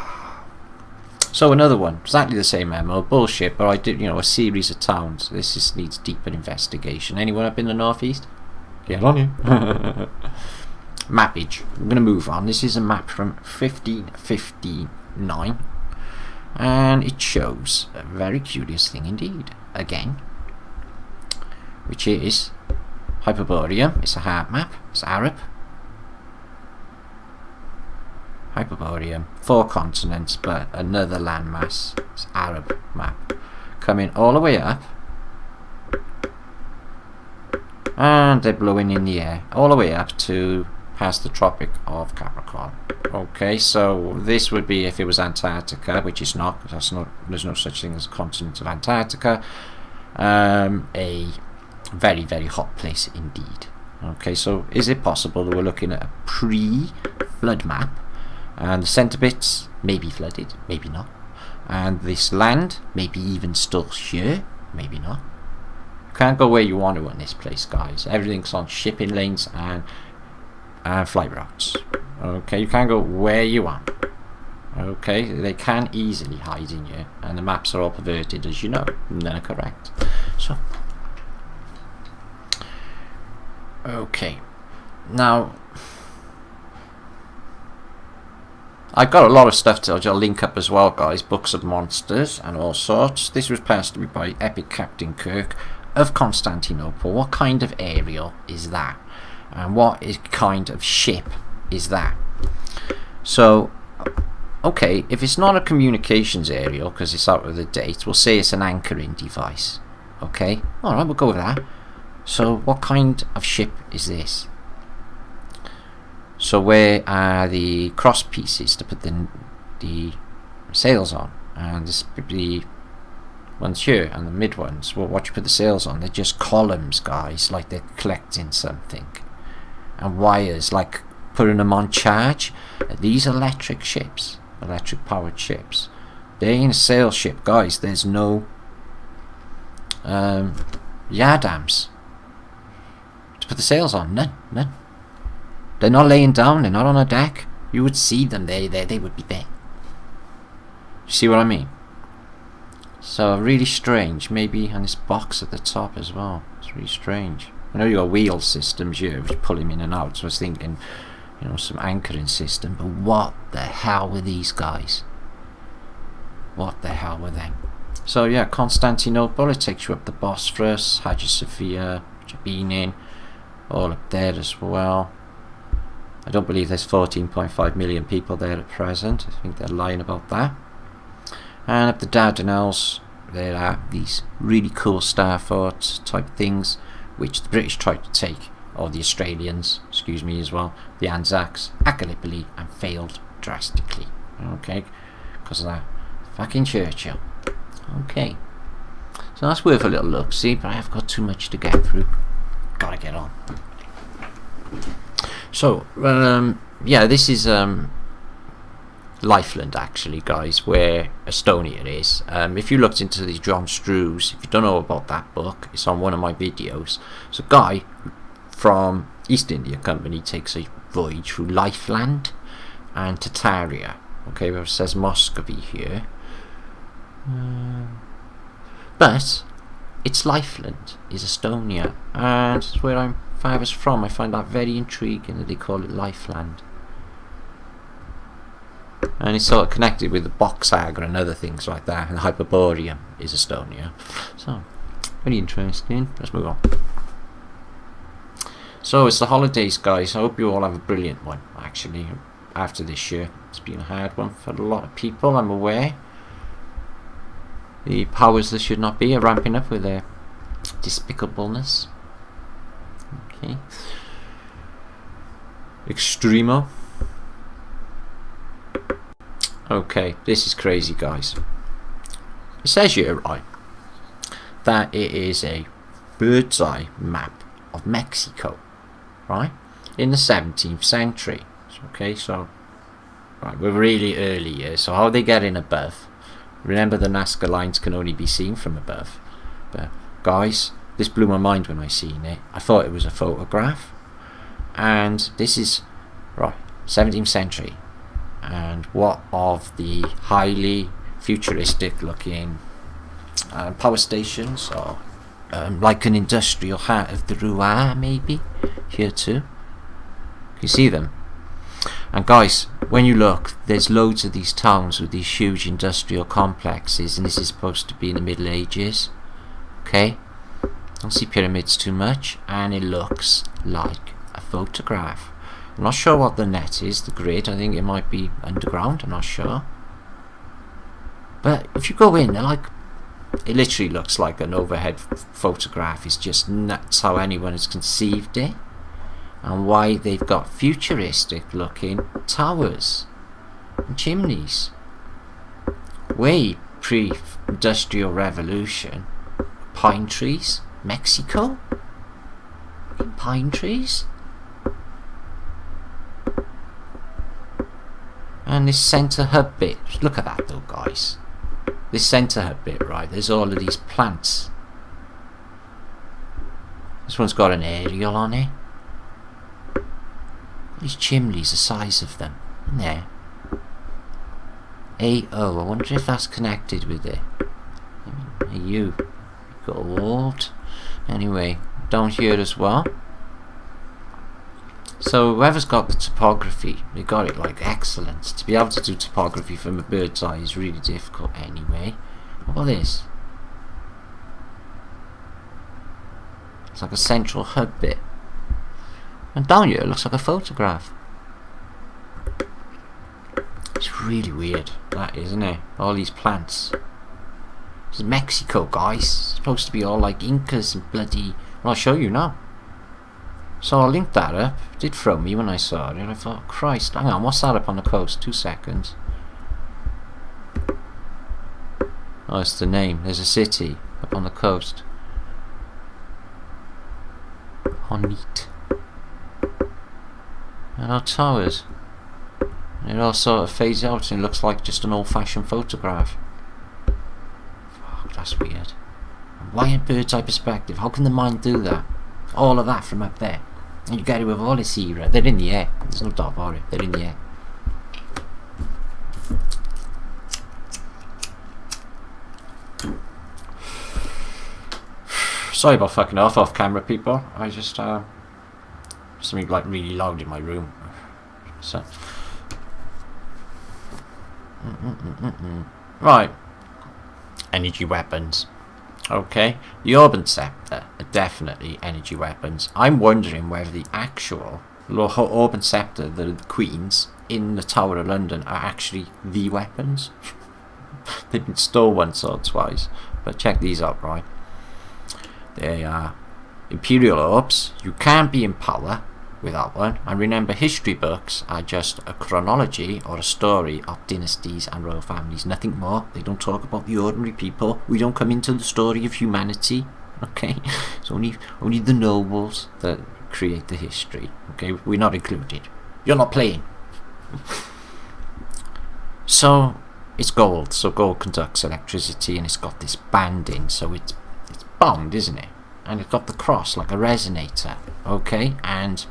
So another one, exactly the same MO, bullshit, but I did, a series of towns. This just needs deeper investigation. Anyone up in the northeast? Get on you. Mappage. I'm going to move on. This is a map from 1559, and it shows a very curious thing indeed. Again, which is Hyperborean. It's a heart map. It's Arab. Hyperborean, 4 continents, but another landmass. It's Arab map, coming all the way up, and they're blowing in the air all the way up to past the Tropic of Capricorn. Okay, so this would be if it was Antarctica, which is not, because there's no such thing as a continent of Antarctica. A very, very hot place indeed. Okay, so is it possible that we're looking at a pre-flood map? And the centre bits may be flooded, maybe not. And this land, maybe even still here, maybe not. You can't go where you want to in this place, guys. Everything's on shipping lanes and flight routes. Okay, you can't go where you want. Okay, they can easily hide in here, and the maps are all perverted, as you know. None are correct. So, okay, now I've got a lot of stuff to I'll link up as well, guys. Books of monsters and all sorts. This was passed to me by Epic Captain Kirk of Constantinople. What kind of aerial is that? And what kind of ship is that? So, okay, if it's not a communications aerial because it's out of the date, we'll say it's an anchoring device. Okay, alright, we'll go with that. So, what kind of ship is this? So where are the cross pieces to put the sails on? And this the ones here and the mid ones. Well, what you put the sails on? They're just columns, guys, like they're collecting something. And wires, like putting them on charge. These electric ships, electric powered ships. They ain't a sail ship, guys. There's no yardams to put the sails on. None. They're not laying down. They're not on a deck. You would see them. They would be there. You see what I mean? So really strange. Maybe on this box at the top as well. It's really strange. I know you got wheel systems here which pull him in and out. So I was thinking, you know, some anchoring system. But what the hell were these guys? What the hell were them? So yeah, Constantinople. It takes you up the Bosphorus, Hagia Sophia, which I've been in, all up there as well. I don't believe there's 14.5 million people there at present. I think they're lying about that. And up the Dardanelles, there are these really cool star forts type things, which the British tried to take, or the Australians, excuse me, as well, the Anzacs, at Gallipoli, and failed drastically. Okay, because of that fucking Churchill. Okay, so that's worth a little look. See, but I have got too much to get through. Gotta get on. So, yeah, this is Lifeland, actually, guys, where Estonia is. If you looked into the John Strews, if you don't know about that book, it's on one of my videos. So, guy from East India Company takes a voyage through Lifeland and Tartaria. Okay, where it says Muscovy here. But it's Lifeland, is Estonia, and it's where I'm father's from. I find that very intriguing that they call it Lifeland. And it's sort of connected with the Box Saga and other things like that, and Hyperborean is Estonia. So, very interesting. Let's move on. So, it's the holidays, guys. I hope you all have a brilliant one, actually, after this year. It's been a hard one for a lot of people, I'm aware. The powers that should not be are ramping up with their despicableness. Okay. Extremo. Okay, this is crazy, guys. It says here, right, that it is a bird's eye map of Mexico, right, in the 17th century. Okay, so right, we're really early here. So how are they getting above? Remember, the Nazca lines can only be seen from above. But guys, this blew my mind when I seen it. I thought it was a photograph, and this is right 17th century. And what of the highly futuristic looking power stations, or like an industrial heart of the Rouen, maybe here too. You see them? And guys, when you look, there's loads of these towns with these huge industrial complexes, and this is supposed to be in the Middle Ages. Okay, don't see pyramids too much, and it looks like a photograph. I'm not sure what the net is, the grid. I think it might be underground, I'm not sure. But if you go in, they're like, it literally looks like an overhead photograph. It's just nuts how anyone has conceived it, and why they've got futuristic looking towers and chimneys. Way pre-industrial revolution. Pine trees. Mexico? Pine trees? And this centre hub bit, look at that though, guys. This centre hub bit, right, there's all of these plants. This one's got an aerial on it. These chimneys, the size of them, in there. AO, I wonder if that's connected with it. AU, gold. Anyway, down here as well. So whoever's got the topography, they got it like excellent. To be able to do topography from a bird's eye is really difficult anyway. What about this? It's like a central hub bit. And down here it looks like a photograph. It's really weird, that, isn't it? All these plants. This is Mexico, guys. It's supposed to be all like Incas and bloody... Well, I'll show you now. So I'll link that up. It did throw me when I saw it. I thought, Christ, hang on, what's that up on the coast? 2 seconds. Oh, it's the name. There's a city up on the coast. How neat. And our towers. And it all sort of fades out and it looks like just an old-fashioned photograph. Fuck, that's weird. Why a bird's eye perspective? How can the mind do that? All of that from up there. And you get it with all this era. They're in the air. There's no doubt about it. They're in the air. Sorry about fucking off camera, people. I just something like really loud in my room. So right, energy weapons. Okay, the Orb and Scepter are definitely energy weapons. I'm wondering whether the actual Orb and Scepter, the queens in the Tower of London, are actually the weapons. They've been stolen once or twice, but check these out, right? They are Imperial Orbs. You can't be in power without one. And remember, history books are just a chronology or a story of dynasties and royal families. Nothing more. They don't talk about the ordinary people. We don't come into the story of humanity. Okay, it's only the nobles that create the history. Okay, we're not included. You're not playing. So it's gold. So gold conducts electricity, and it's got this banding. So it's bound, isn't it? And it's got the cross like a resonator. Okay, and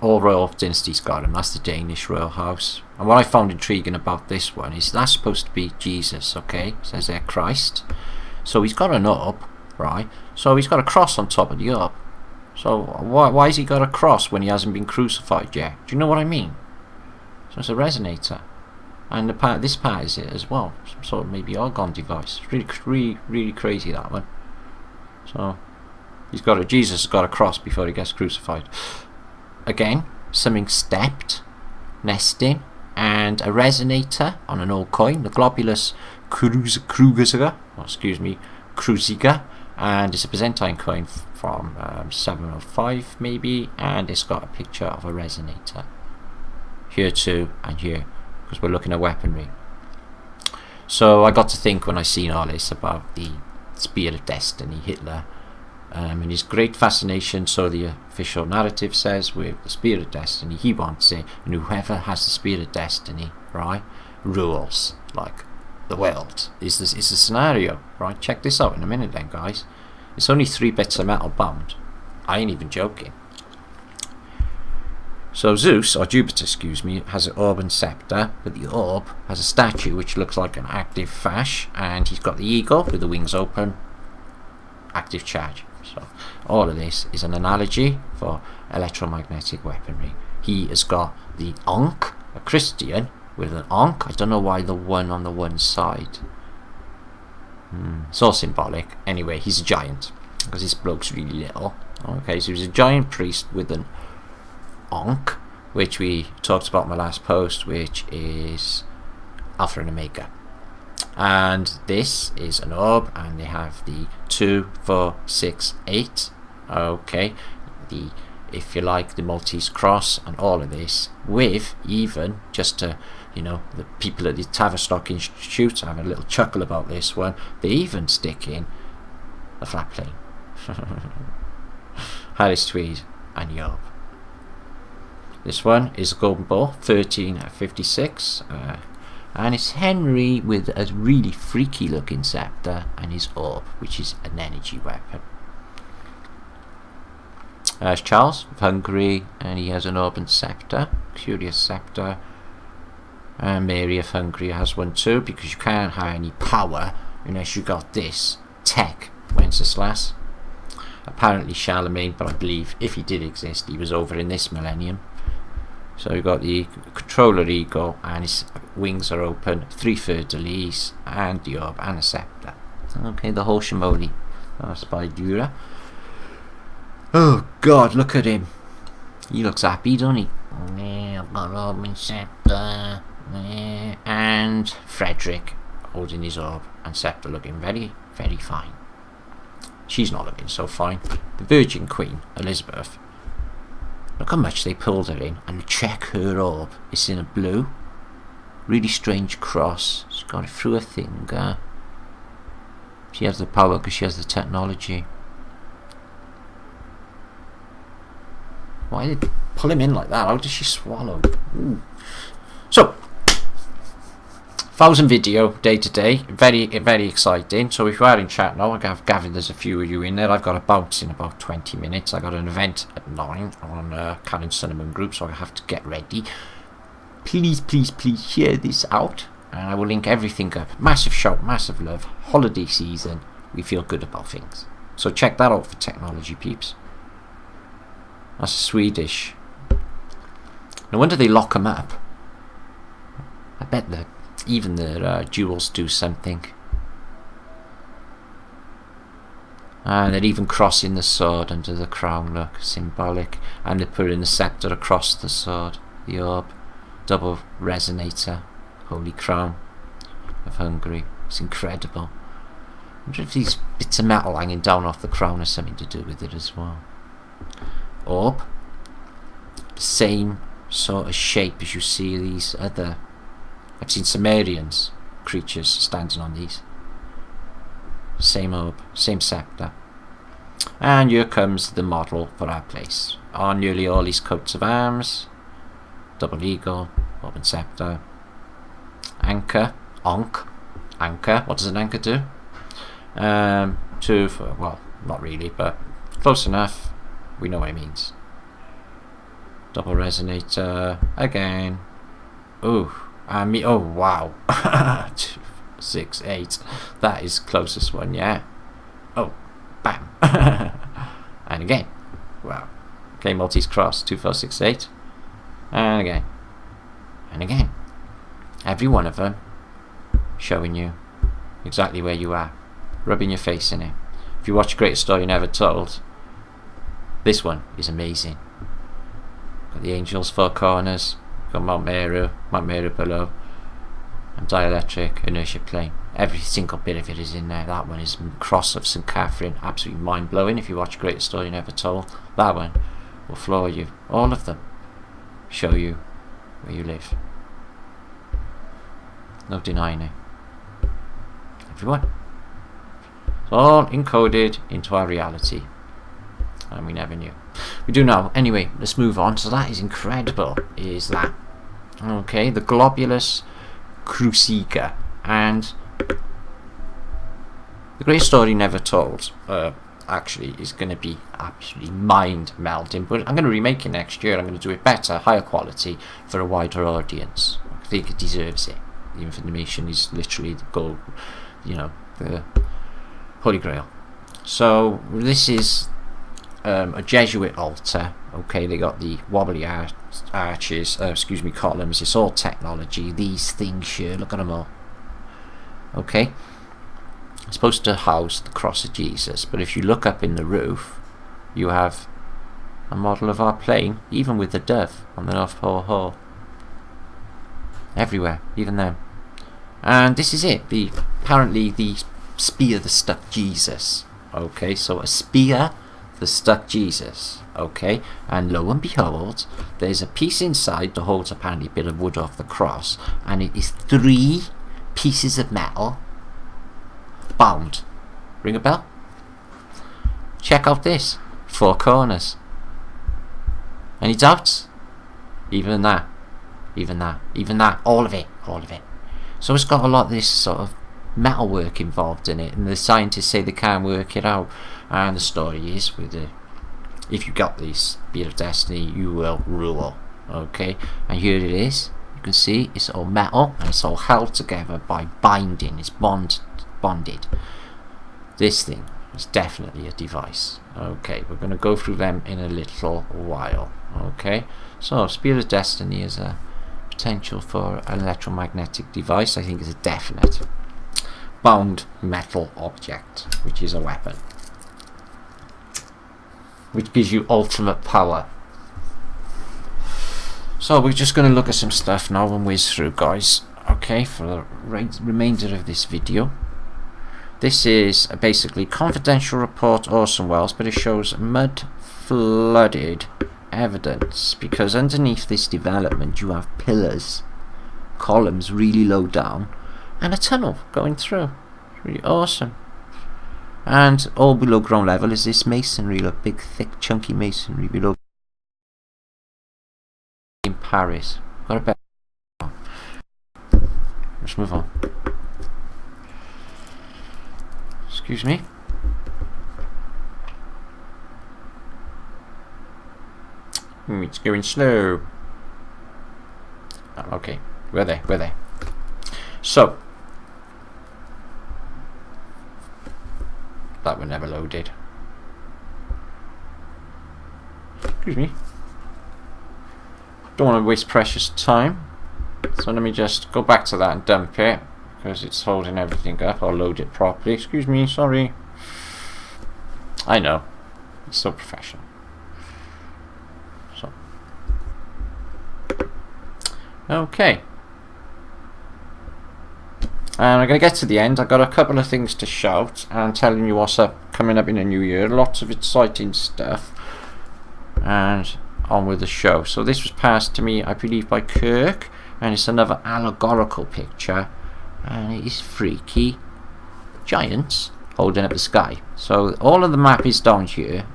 all royal dynasties got them. That's the Danish royal house. And what I found intriguing about this one is that's supposed to be Jesus. Okay, it says there Christ. So he's got an orb, right? So he's got a cross on top of the orb. So why has he got a cross when he hasn't been crucified yet? Do you know what I mean? So it's a resonator. And this part is it as well. Some sort of maybe orgon device. Really crazy, that one. So Jesus has got a cross before he gets crucified. Again, something stepped, nesting, and a resonator on an old coin, the Globulus Kruger, and it's a Byzantine coin from 705 maybe, and it's got a picture of a resonator here too, and here, because we're looking at weaponry. So I got to think when I seen all this about the Spear of Destiny, Hitler, and his great fascination, so the official narrative says, with the Spear of Destiny. He wants it, and whoever has the Spear of Destiny, right, rules like the world. Is the scenario, right? Check this out in a minute then, guys. It's only 3 bits of metal bound. I ain't even joking. So Zeus, or Jupiter, excuse me, has an orb and scepter, but the orb has a statue which looks like an active fash, and he's got the eagle with the wings open, active charge. So all of this is an analogy for electromagnetic weaponry. He has got the Ankh, a Christian with an Ankh. I don't know why the one on the one side. It's all symbolic. Anyway, he's a giant because this bloke's really little. Okay, so he's a giant priest with an Ankh, which we talked about in my last post, which is Alpha and Omega. And this is an orb, and they have the 2, 4, 6, 8. Okay, the, if you like, the Maltese cross, and all of this, with even just to, you know, the people at the Tavistock Institute have a little chuckle about this one. They even stick in a flat plane, Harris Tweed, and the orb. This one is a golden ball, 1356, and it's Henry with a really freaky looking scepter and his orb, which is an energy weapon. There's Charles of Hungary, and he has an orb and scepter, curious scepter. And Mary of Hungary has one too, because you can't have any power unless you got this tech, Wenceslas. Apparently Charlemagne, but I believe if he did exist, he was over in this millennium. So you've got the controller eagle, and his wings are open, 3 fleurs-de-lis, and the orb and a scepter. Okay, the whole shimoli. That's by Dura. Oh God, look at him. He looks happy, doesn't he? Yeah, I've got orb and scepter. Yeah. And Frederick holding his orb and scepter, looking very, very fine. She's not looking so fine. The Virgin Queen, Elizabeth. Look how much they pulled her in, and check her orb. It's in a blue, really strange cross. She's got it through her finger. She has the power because she has the technology. Why did they pull him in like that? How does she swallow? Ooh. So, 1,000 video day to day, very exciting. So if you are in chat now, I gather there's a few of you in there. I've got a bounce in about 20 minutes. I got an event at 9 on Canon Cinnamon Group, so I have to get ready. Please share this out, and I will link everything up. Massive shout, massive love, holiday season, we feel good about things. So check that out for technology peeps. That's Swedish. No wonder they lock them up. I bet that even their jewels do something. And they're even crossing the sword under the crown, look, symbolic. And they're putting the scepter across the sword, the orb. Double resonator, Holy Crown of Hungary. It's incredible. I wonder if these bits of metal hanging down off the crown has something to do with it as well. Orb. The same sort of shape as you see these other... I've seen Sumerians creatures standing on these. Same orb, same scepter. And here comes the model for our place. On nearly all these coats of arms. Double eagle, orb and scepter. Anchor, anchor. What does an anchor do? Well, not really, but close enough. We know what it means. Double resonator again. Ooh, oh wow. 6, 8. That is closest one, yeah. Oh, bam. And again. Wow. Okay, Maltese cross. 2, 4, 6, 8. And again. And again. Every one of them showing you exactly where you are. Rubbing your face in it. If you watch Greatest Story Never Told, this one is amazing. Got the angels, 4 corners. Got Mount Meru below. And dielectric, inertia plane. Every single bit of it is in there. That one is cross of St. Catherine. Absolutely mind-blowing. If you watch Greatest Story Never Told, that one will floor you. All of them show you where you live. No denying it. Everyone. It's all encoded into our reality. And we never knew. We do now. Anyway, let's move on. So that is incredible. Is that. Okay, the globulus cruciger. And the Great Story Never Told actually is going to be absolutely mind melting, but I'm going to remake it next year. I'm going to do it better, higher quality, for a wider audience. I think it deserves it. The information is literally the gold, the Holy Grail. So this is a Jesuit altar. Okay, they got the wobbly arches, columns. It's all technology. These things here, look at them all. Okay, it's supposed to house the cross of Jesus, but if you look up in the roof, you have a model of our plane, even with the dove on the North Pole Hall. Everywhere, even them. And this is it. Apparently the spear that stuck Jesus. Okay, so a spear that stuck Jesus. Okay, and lo and behold, there's a piece inside that holds apparently a bit of wood off the cross, and it is 3 pieces of metal bound. Ring a bell? Check out this. 4 corners. Any doubts? Even that. All of it. So it's got a lot of this sort of metal work involved in it, and the scientists say they can't work it out. And the story is, if you got this Spear of Destiny, you will rule. Okay, and here it is. You can see it's all metal, and it's all held together by binding. It's bonded. This thing is definitely a device. Okay, we're going to go through them in a little while. Okay, so Spear of Destiny is a potential for an electromagnetic device. I think is a definite bound metal object, which is a weapon, which gives you ultimate power. So we're just going to look at some stuff now and whiz through, guys. Okay, for the remainder of this video. This is basically confidential report Orson Welles, but it shows mud flooded evidence, because underneath this development you have pillars, columns really low down, and a tunnel going through. It's really awesome. And all below ground level is this masonry, look, big thick chunky masonry below. In Paris, got a better. let's move on. Excuse me. It's going slow. Oh, okay, where they? So that one never loaded. Excuse me. Don't want to waste precious time, so let me just go back to that and dump it, because it's holding everything up. I'll load it properly. Excuse me, sorry. I know, it's so professional. So okay, and I'm going to get to the end. I've got a couple of things to shout and telling you what's coming up in the new year. Lots of exciting stuff, and on with the show. So this was passed to me, I believe, by Kirk, and it's another allegorical picture, and it is freaky giants holding up the sky. So all of the map is down here,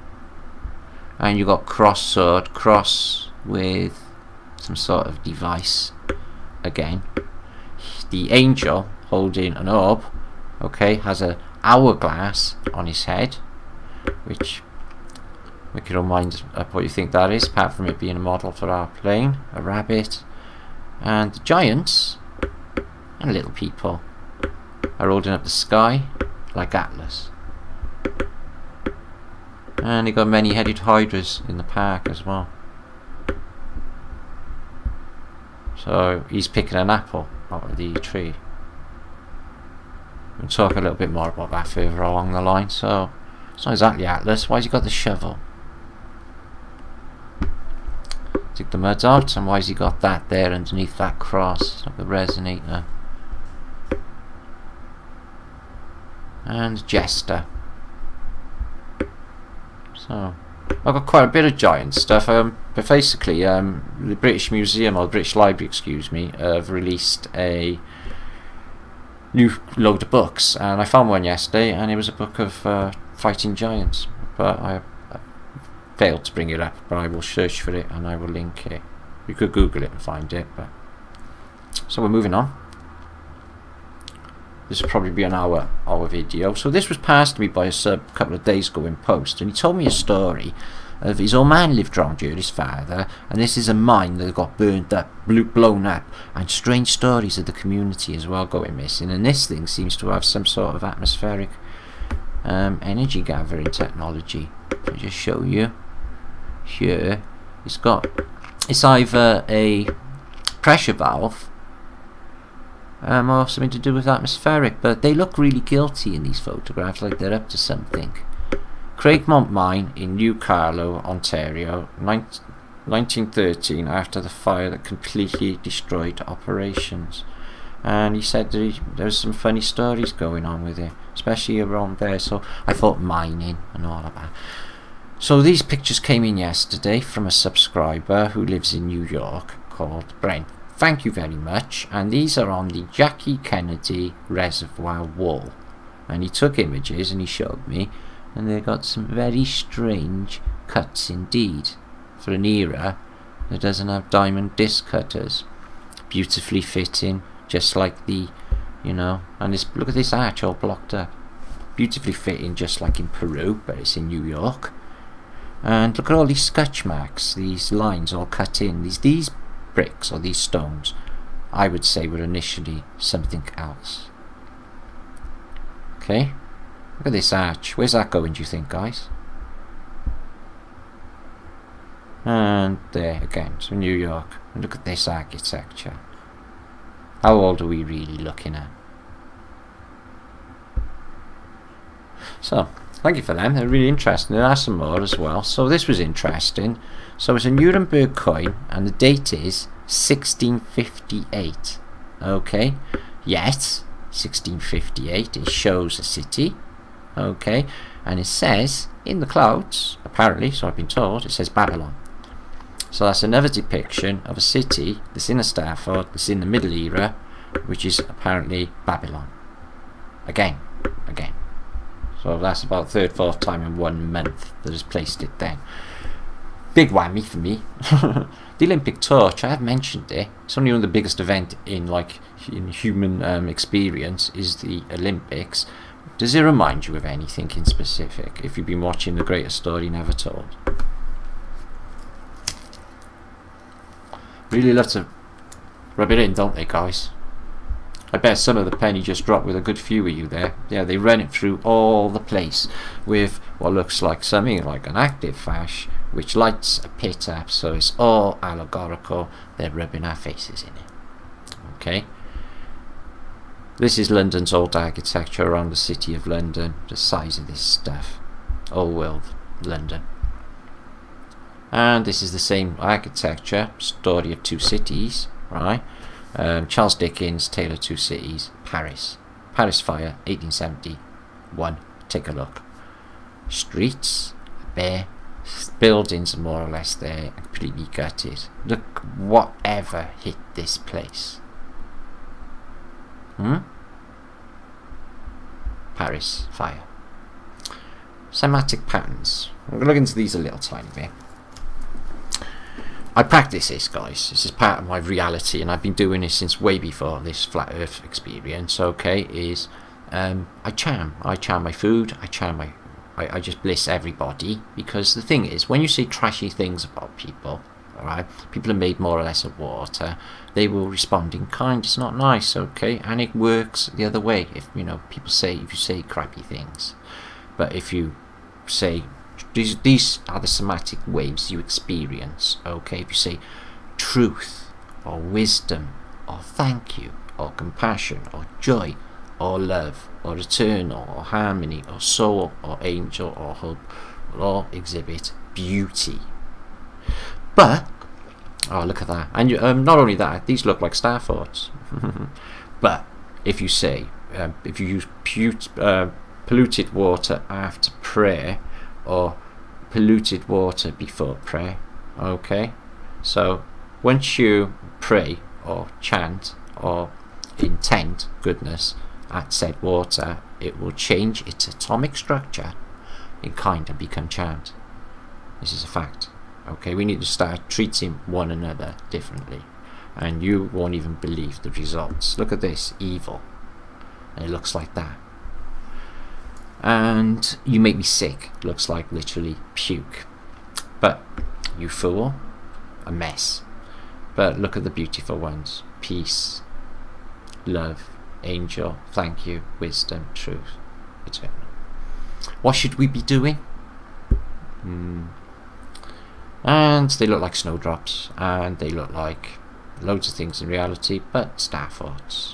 and you got cross sword, cross with some sort of device again. The angel holding an orb, okay, has a hourglass on his head, which make your own mind up what you think that is, apart from it being a model for our plane, a rabbit. And the giants and little people are holding up the sky like Atlas. And they got many-headed hydras in the park as well. So he's picking an apple out of the tree. We'll talk a little bit more about that further along the line. So it's not exactly Atlas. Why's he got the shovel? Take the mud out, and why has he got that there underneath that cross, like the resonator? And Jester. So I've got quite a bit of giant stuff. But basically, the British Museum, or the British Library, excuse me, have released a new load of books, and I found one yesterday, and it was a book of fighting giants. But I failed to bring it up, but I will search for it and I will link it. You could Google it and find it. But so we're moving on. This will probably be an hour video. So this was passed to me by a sub a couple of days ago in post, and he told me a story of his old man lived round here, his father, and this is a mine that got burned up, blown up, and strange stories of the community as well going missing. And this thing seems to have some sort of atmospheric energy gathering technology. I'll just show you. Here it's either a pressure valve or something to do with atmospheric, but they look really guilty in these photographs, like they're up to something. Craigmont Mine in New Carlow, Ontario, 1913, after the fire that completely destroyed operations. And he said that there was some funny stories going on with it, especially around there. So I thought mining and all of that. So these pictures came in yesterday from a subscriber who lives in New York called Brent. Thank you very much. And these are on the Jackie Kennedy Reservoir wall. And he took images and he showed me, and they got some very strange cuts indeed for an era that doesn't have diamond disc cutters. Beautifully fitting, just like the, you know, and this, look at this arch all blocked up. Beautifully fitting, just like in Peru, but it's in New York. And look at all these sketch marks, these lines all cut in. These bricks or these stones, I would say, were initially something else. Okay, look at this arch. Where's that going, do you think, guys? And there again, so New York. And look at this architecture. How old are we really looking at? So, thank you for them. They're really interesting. There are some more as well. So this was interesting. So it's a Nuremberg coin, and the date is 1658. Okay, yet 1658. It shows a city. Okay, and it says in the clouds, apparently, so I've been told, it says Babylon. So that's another depiction of a city that's in a Stafford, that's in the Middle Era, which is apparently Babylon. Again. So that's about third, fourth time in 1 month that has placed it then. big whammy for me. The Olympic torch, I have mentioned it. It's only one of the biggest event in human experience is the Olympics. Does it remind you of anything in specific? If you've been watching The Greatest Story Never Told, really love to rub it in, don't they, guys? I bet some of the penny just dropped with a good few of you there. Yeah, they run it through all the place with what looks like something like an active flash, which lights a pit up, so it's all allegorical. They're rubbing our faces in it. Okay. This is London's old architecture around the city of London. The size of this stuff. Old world London. And this is the same architecture, Story of Two Cities, right? Charles Dickens, Tale of Two Cities, Paris. Paris Fire, 1871. Take a look. Streets, bare. Buildings are more or less there, completely gutted. Look, whatever hit this place. Paris Fire. Semantic patterns. I'm going to look into these a little tiny bit. I practice this, guys. This is part of my reality, and I've been doing this since way before this flat earth experience. Okay, is I charm my food, I just bliss everybody, because the thing is, when you say trashy things about people, alright, people are made more or less of water, they will respond in kind. It's not nice, okay, and it works the other way. If people say, if you say crappy things, but if you say these are the somatic waves you experience, okay, if you say truth or wisdom or thank you or compassion or joy or love or eternal or harmony or soul or angel or hope, will all exhibit beauty. But look at that, and not only that, these look like star thoughts. But if you say if you use polluted water after prayer, or polluted water before prayer, okay, so once you pray or chant or intend goodness at said water, it will change its atomic structure in kind and become chant. This is a fact. Okay, we need to start treating one another differently, and you won't even believe the results. Look at this, evil, and it looks like that. And you make me sick, looks like literally puke. But you fool, a mess. But look at the beautiful ones: peace, love, angel, thank you, wisdom, truth, eternal. What should we be doing? And they look like snowdrops, and they look like loads of things in reality, but star thoughts.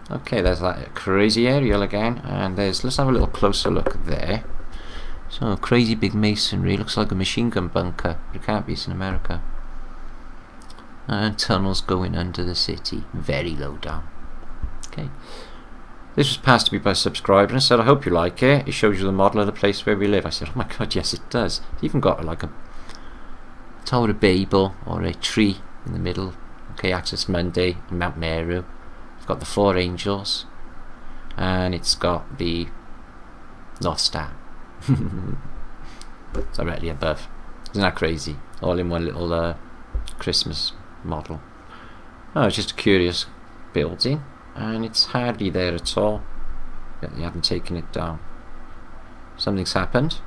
Okay, there's that crazy aerial again, and let's have a little closer look there. So, crazy big masonry, looks like a machine gun bunker, but it can't be, it's in America. And tunnels going under the city, very low down. Okay. This was passed to me by a subscriber and said, I hope you like it. It shows you the model of the place where we live. I said, oh my god, yes it does. It's even got like a Tower of Babel or a tree in the middle. Okay, Access Monday, Mount Meru. It's got the 4 angels, and it's got the North Star directly above. Isn't that crazy? All in one little Christmas model. Oh, it's just a curious building, and it's hardly there at all. Yet they haven't taken it down. Something's happened.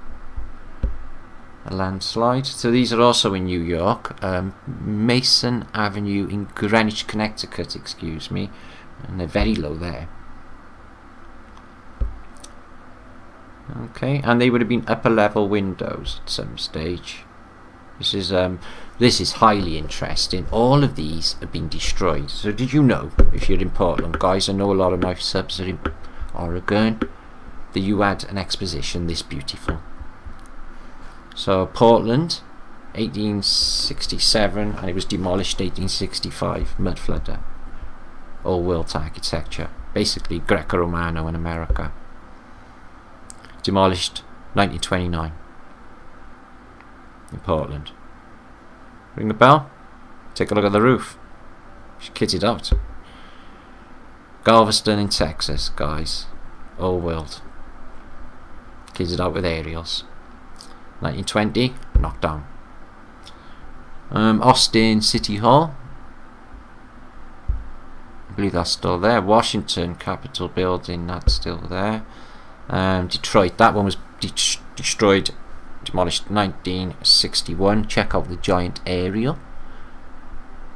A landslide. So these are also in New York. Mason Avenue in Greenwich, Connecticut, excuse me. And they're very low there. Okay, and they would have been upper level windows at some stage. This is highly interesting. All of these have been destroyed. So did you know, if you're in Portland, guys, I know a lot of my subs are in Oregon, that you had an exposition this beautiful. So Portland, 1867, and it was demolished 1865, mud flooder. Old world architecture, basically Greco-Romano in America. Demolished 1929 in Portland. Ring the bell? Take a look at the roof. She's kitted out. Galveston in Texas, guys. Old world. Kitted out with aerials. 1920, knocked down. Austin City Hall, I believe that's still there. Washington Capitol Building, that's still there. Detroit, that one was destroyed, demolished 1961. Check out the giant aerial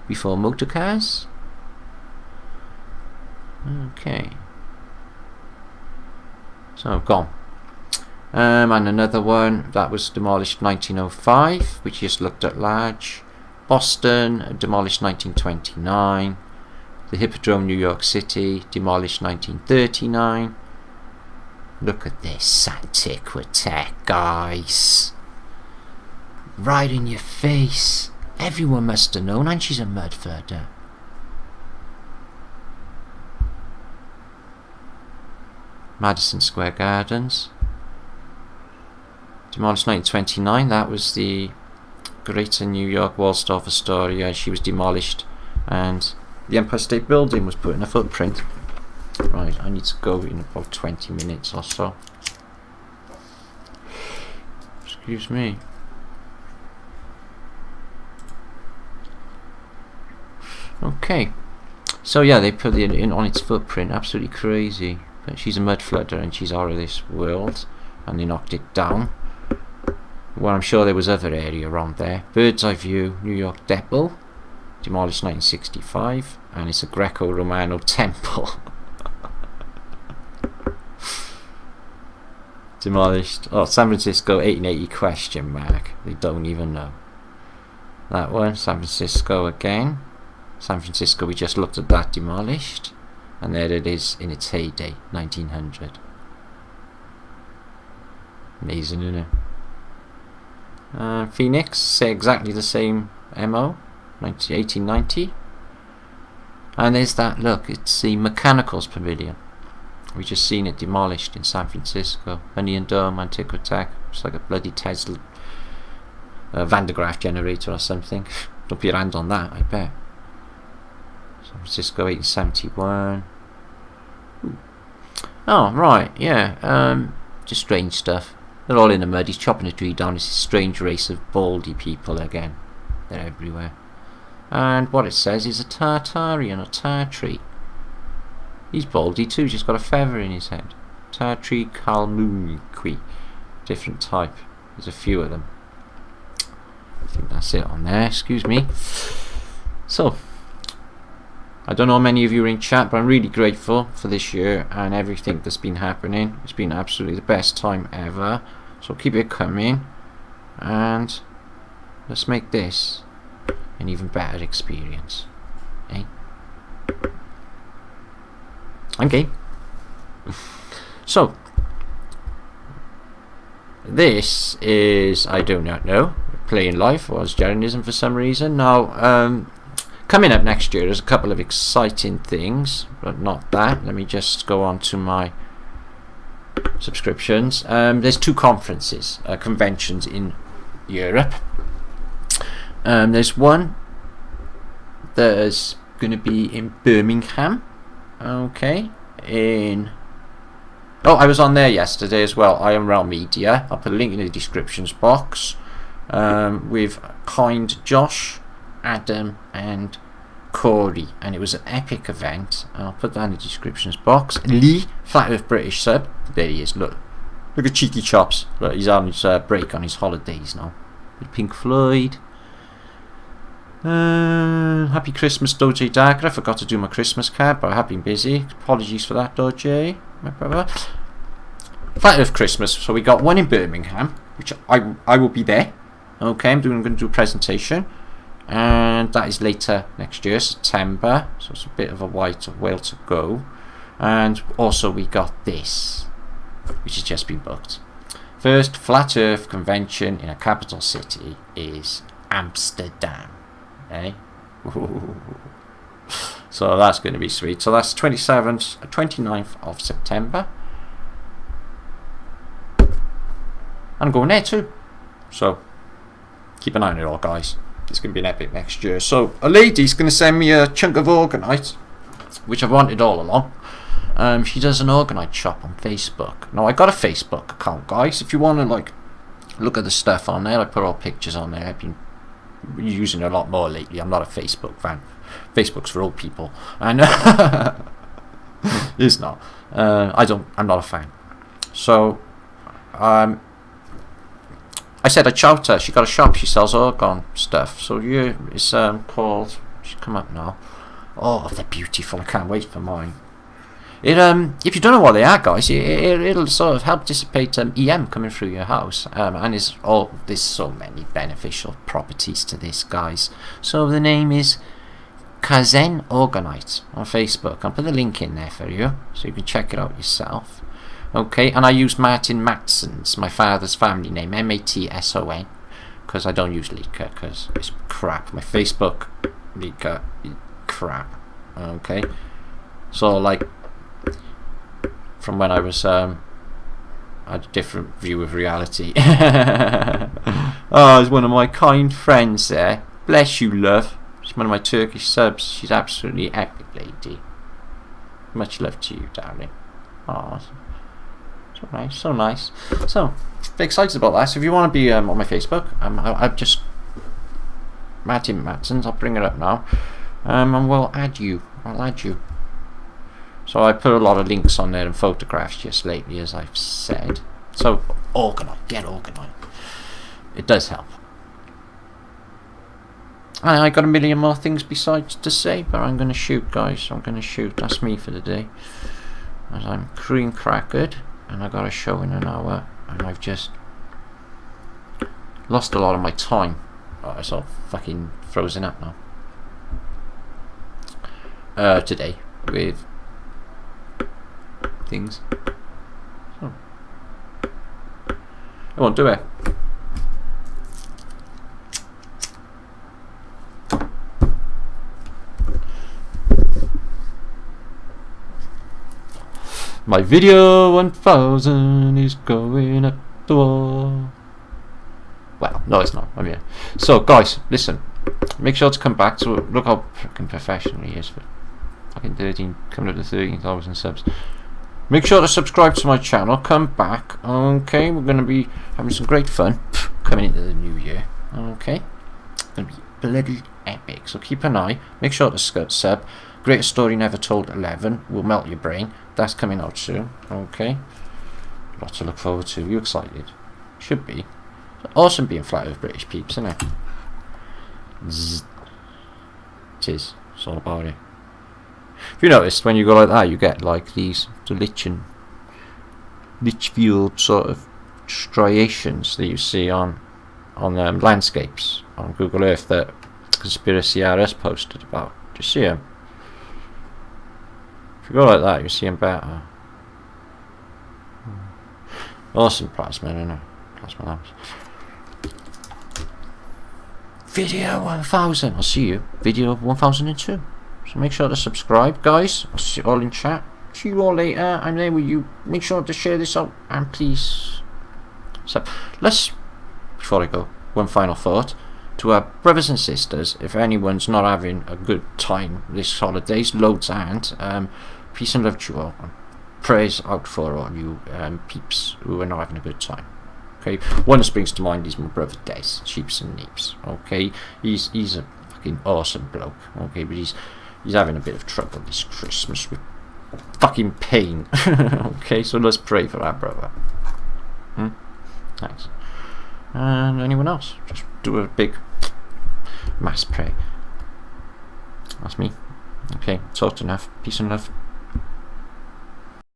before motor cars. Okay, so gone. And another one that was demolished 1905, which just looked at large. Boston, demolished 1929. The Hippodrome, New York City, demolished 1939. Look at this antiquity, guys. Right in your face. Everyone must have known, and she's a mud flooder. Madison Square Gardens, demolished 1929. That was the Greater New York Waldorf Astoria. She was demolished, and the Empire State Building was put in a footprint. Right, I need to go in about 20 minutes or so. Excuse me. Okay, so yeah, they put it in on its footprint. Absolutely crazy. But she's a mud flooder and she's out of this world, and they knocked it down. Well, I'm sure there was other area around there. Bird's Eye View, New York Depot, demolished 1965, and it's a Greco-Romano temple. Demolished. Oh, San Francisco 1880 question mark. They don't even know. That one, San Francisco again. San Francisco, we just looked at that, demolished. And there it is in its heyday, 1900. Amazing, isn't it? Phoenix, say exactly the same MO, 1890. And there's that, look, it's the Mechanicals Pavilion. We just seen it demolished in San Francisco. Onion Dome, Antiquitech. It's like a bloody Tesla Van de Graaff generator or something. Don't put your hand on that, I bet. San Francisco 1871. Ooh. Oh, right, yeah. Just strange stuff. They're all in the mud. He's chopping a tree down. It's a strange race of baldy people again. They're everywhere. And what it says is a Tartarian or Tartary. He's baldy too, just got a feather in his head. Tartary Kalmuniqui. Different type. There's a few of them. I think that's it on there, excuse me. So, I don't know how many of you are in chat, but I'm really grateful for this year and everything that's been happening. It's been absolutely the best time ever. So keep it coming. And let's make this an even better experience. Eh? Okay. So this is, I do not know, playing live was journalism for some reason. Now coming up next year there's a couple of exciting things, but not that. Let me just go on to my subscriptions. There's two conferences, conventions in Europe. There's one that is going to be in Birmingham. Okay, I was on there yesterday as well. I Am Realm Media. I'll put a link in the descriptions box with Kind Josh, Adam and Corey, and it was an epic event. I'll put that in the descriptions box. Lee, Flat Earth British sub, there he is. Look at cheeky chops. Look, he's on his break on his holidays now with Pink Floyd. Happy Christmas, Doje Darker. I forgot to do my Christmas card, but I have been busy. Apologies for that, Doje, my brother. Flat Earth Christmas. So we got one in Birmingham, which I will be there. Okay, I'm going to do a presentation, and that is later next year, September. So it's a bit of a while to go. And also we got this, which has just been booked. First Flat Earth convention in a capital city is Amsterdam. So that's going to be sweet. So that's 29th of September. I'm going there too. So keep an eye on it all, guys. It's going to be an epic next year. So a lady's going to send me a chunk of Organite, which I've wanted all along. She does an Organite shop on Facebook. Now I got a Facebook account, guys. If you want to look at the stuff on there. I put all pictures on there. I've been using it a lot more lately. I'm not a Facebook fan. Facebook's for old people, and it's not. I'm not a fan. So, I said I'd shout her. She got a shop. She sells organ stuff. So yeah, it's called. She's come up now. Oh, they're beautiful. I can't wait for mine. It if you don't know what they are, guys, it'll sort of help dissipate EM coming through your house. And there's so many beneficial properties to this, guys. So the name is Kaizen Organite on Facebook. I'll put the link in there for you, so you can check it out yourself. Okay, and I use Martin Matson's, my father's family name, Matson, because I don't use Liedtke, because it's crap. My Facebook Liedtke is crap. Okay, so like from when I was I had a different view of reality. Oh, it's one of my kind friends there. Bless you, love. She's one of my Turkish subs. She's absolutely epic lady. Much love to you, darling. Oh, so nice, so nice. So, very excited about that. So if you want to be on my Facebook, I've just Martin Matson's. I'll bring it up now, and we'll add you. I'll add you. So I put a lot of links on there and photographs just lately, as I've said. So get organized. It does help. I got a million more things besides to say, but I'm going to shoot, guys. I'm going to shoot. That's me for the day. As I'm cream crackered, and I got a show in an hour, and I've just lost a lot of my time. Oh, it's all fucking frozen up now. Today with things. So I won't do it. My video 1000 is going up the wall. Well, no, it's not. I'm here. So, guys, listen. Make sure to come back to it. Look how fucking professional he is for fucking 13, coming up to 13,000 subs. Make sure to subscribe to my channel. Come back. Okay, we're going to be having some great fun coming into the new year. Okay, it's going to be bloody epic. So keep an eye. Make sure to sub. Greatest Story Never Told 11 will melt your brain. That's coming out soon. Okay, lots to look forward to. You excited? Should be. Awesome being flat with British peeps, isn't it? Zzz. It is. It's all about it. If you noticed, when you go like that, you get like these Litchfield sort of striations that you see on landscapes on Google Earth that Conspiracy RS posted about. Do you see them? If you go like that, you see them better. Awesome plasma, isn't it? Plasma lamps. Video 1000. I'll see you. Video 1002. So make sure to subscribe, guys. I'll see you all in chat. See you all later. I'm there with you. Make sure to share this out, and please. So let's. Before I go, one final thought to our brothers and sisters. If anyone's not having a good time this holidays, loads aren't. Peace and love to you all. Prayers out for all you peeps who are not having a good time. Okay, one that springs to mind is my brother Des, Sheeps and Neeps. Okay, he's a fucking awesome bloke. Okay, but he's having a bit of trouble this Christmas with fucking pain. Okay, so let's pray for our brother. Thanks. And anyone else, just do a big mass prayer. That's me. Okay, talked enough. Peace and love.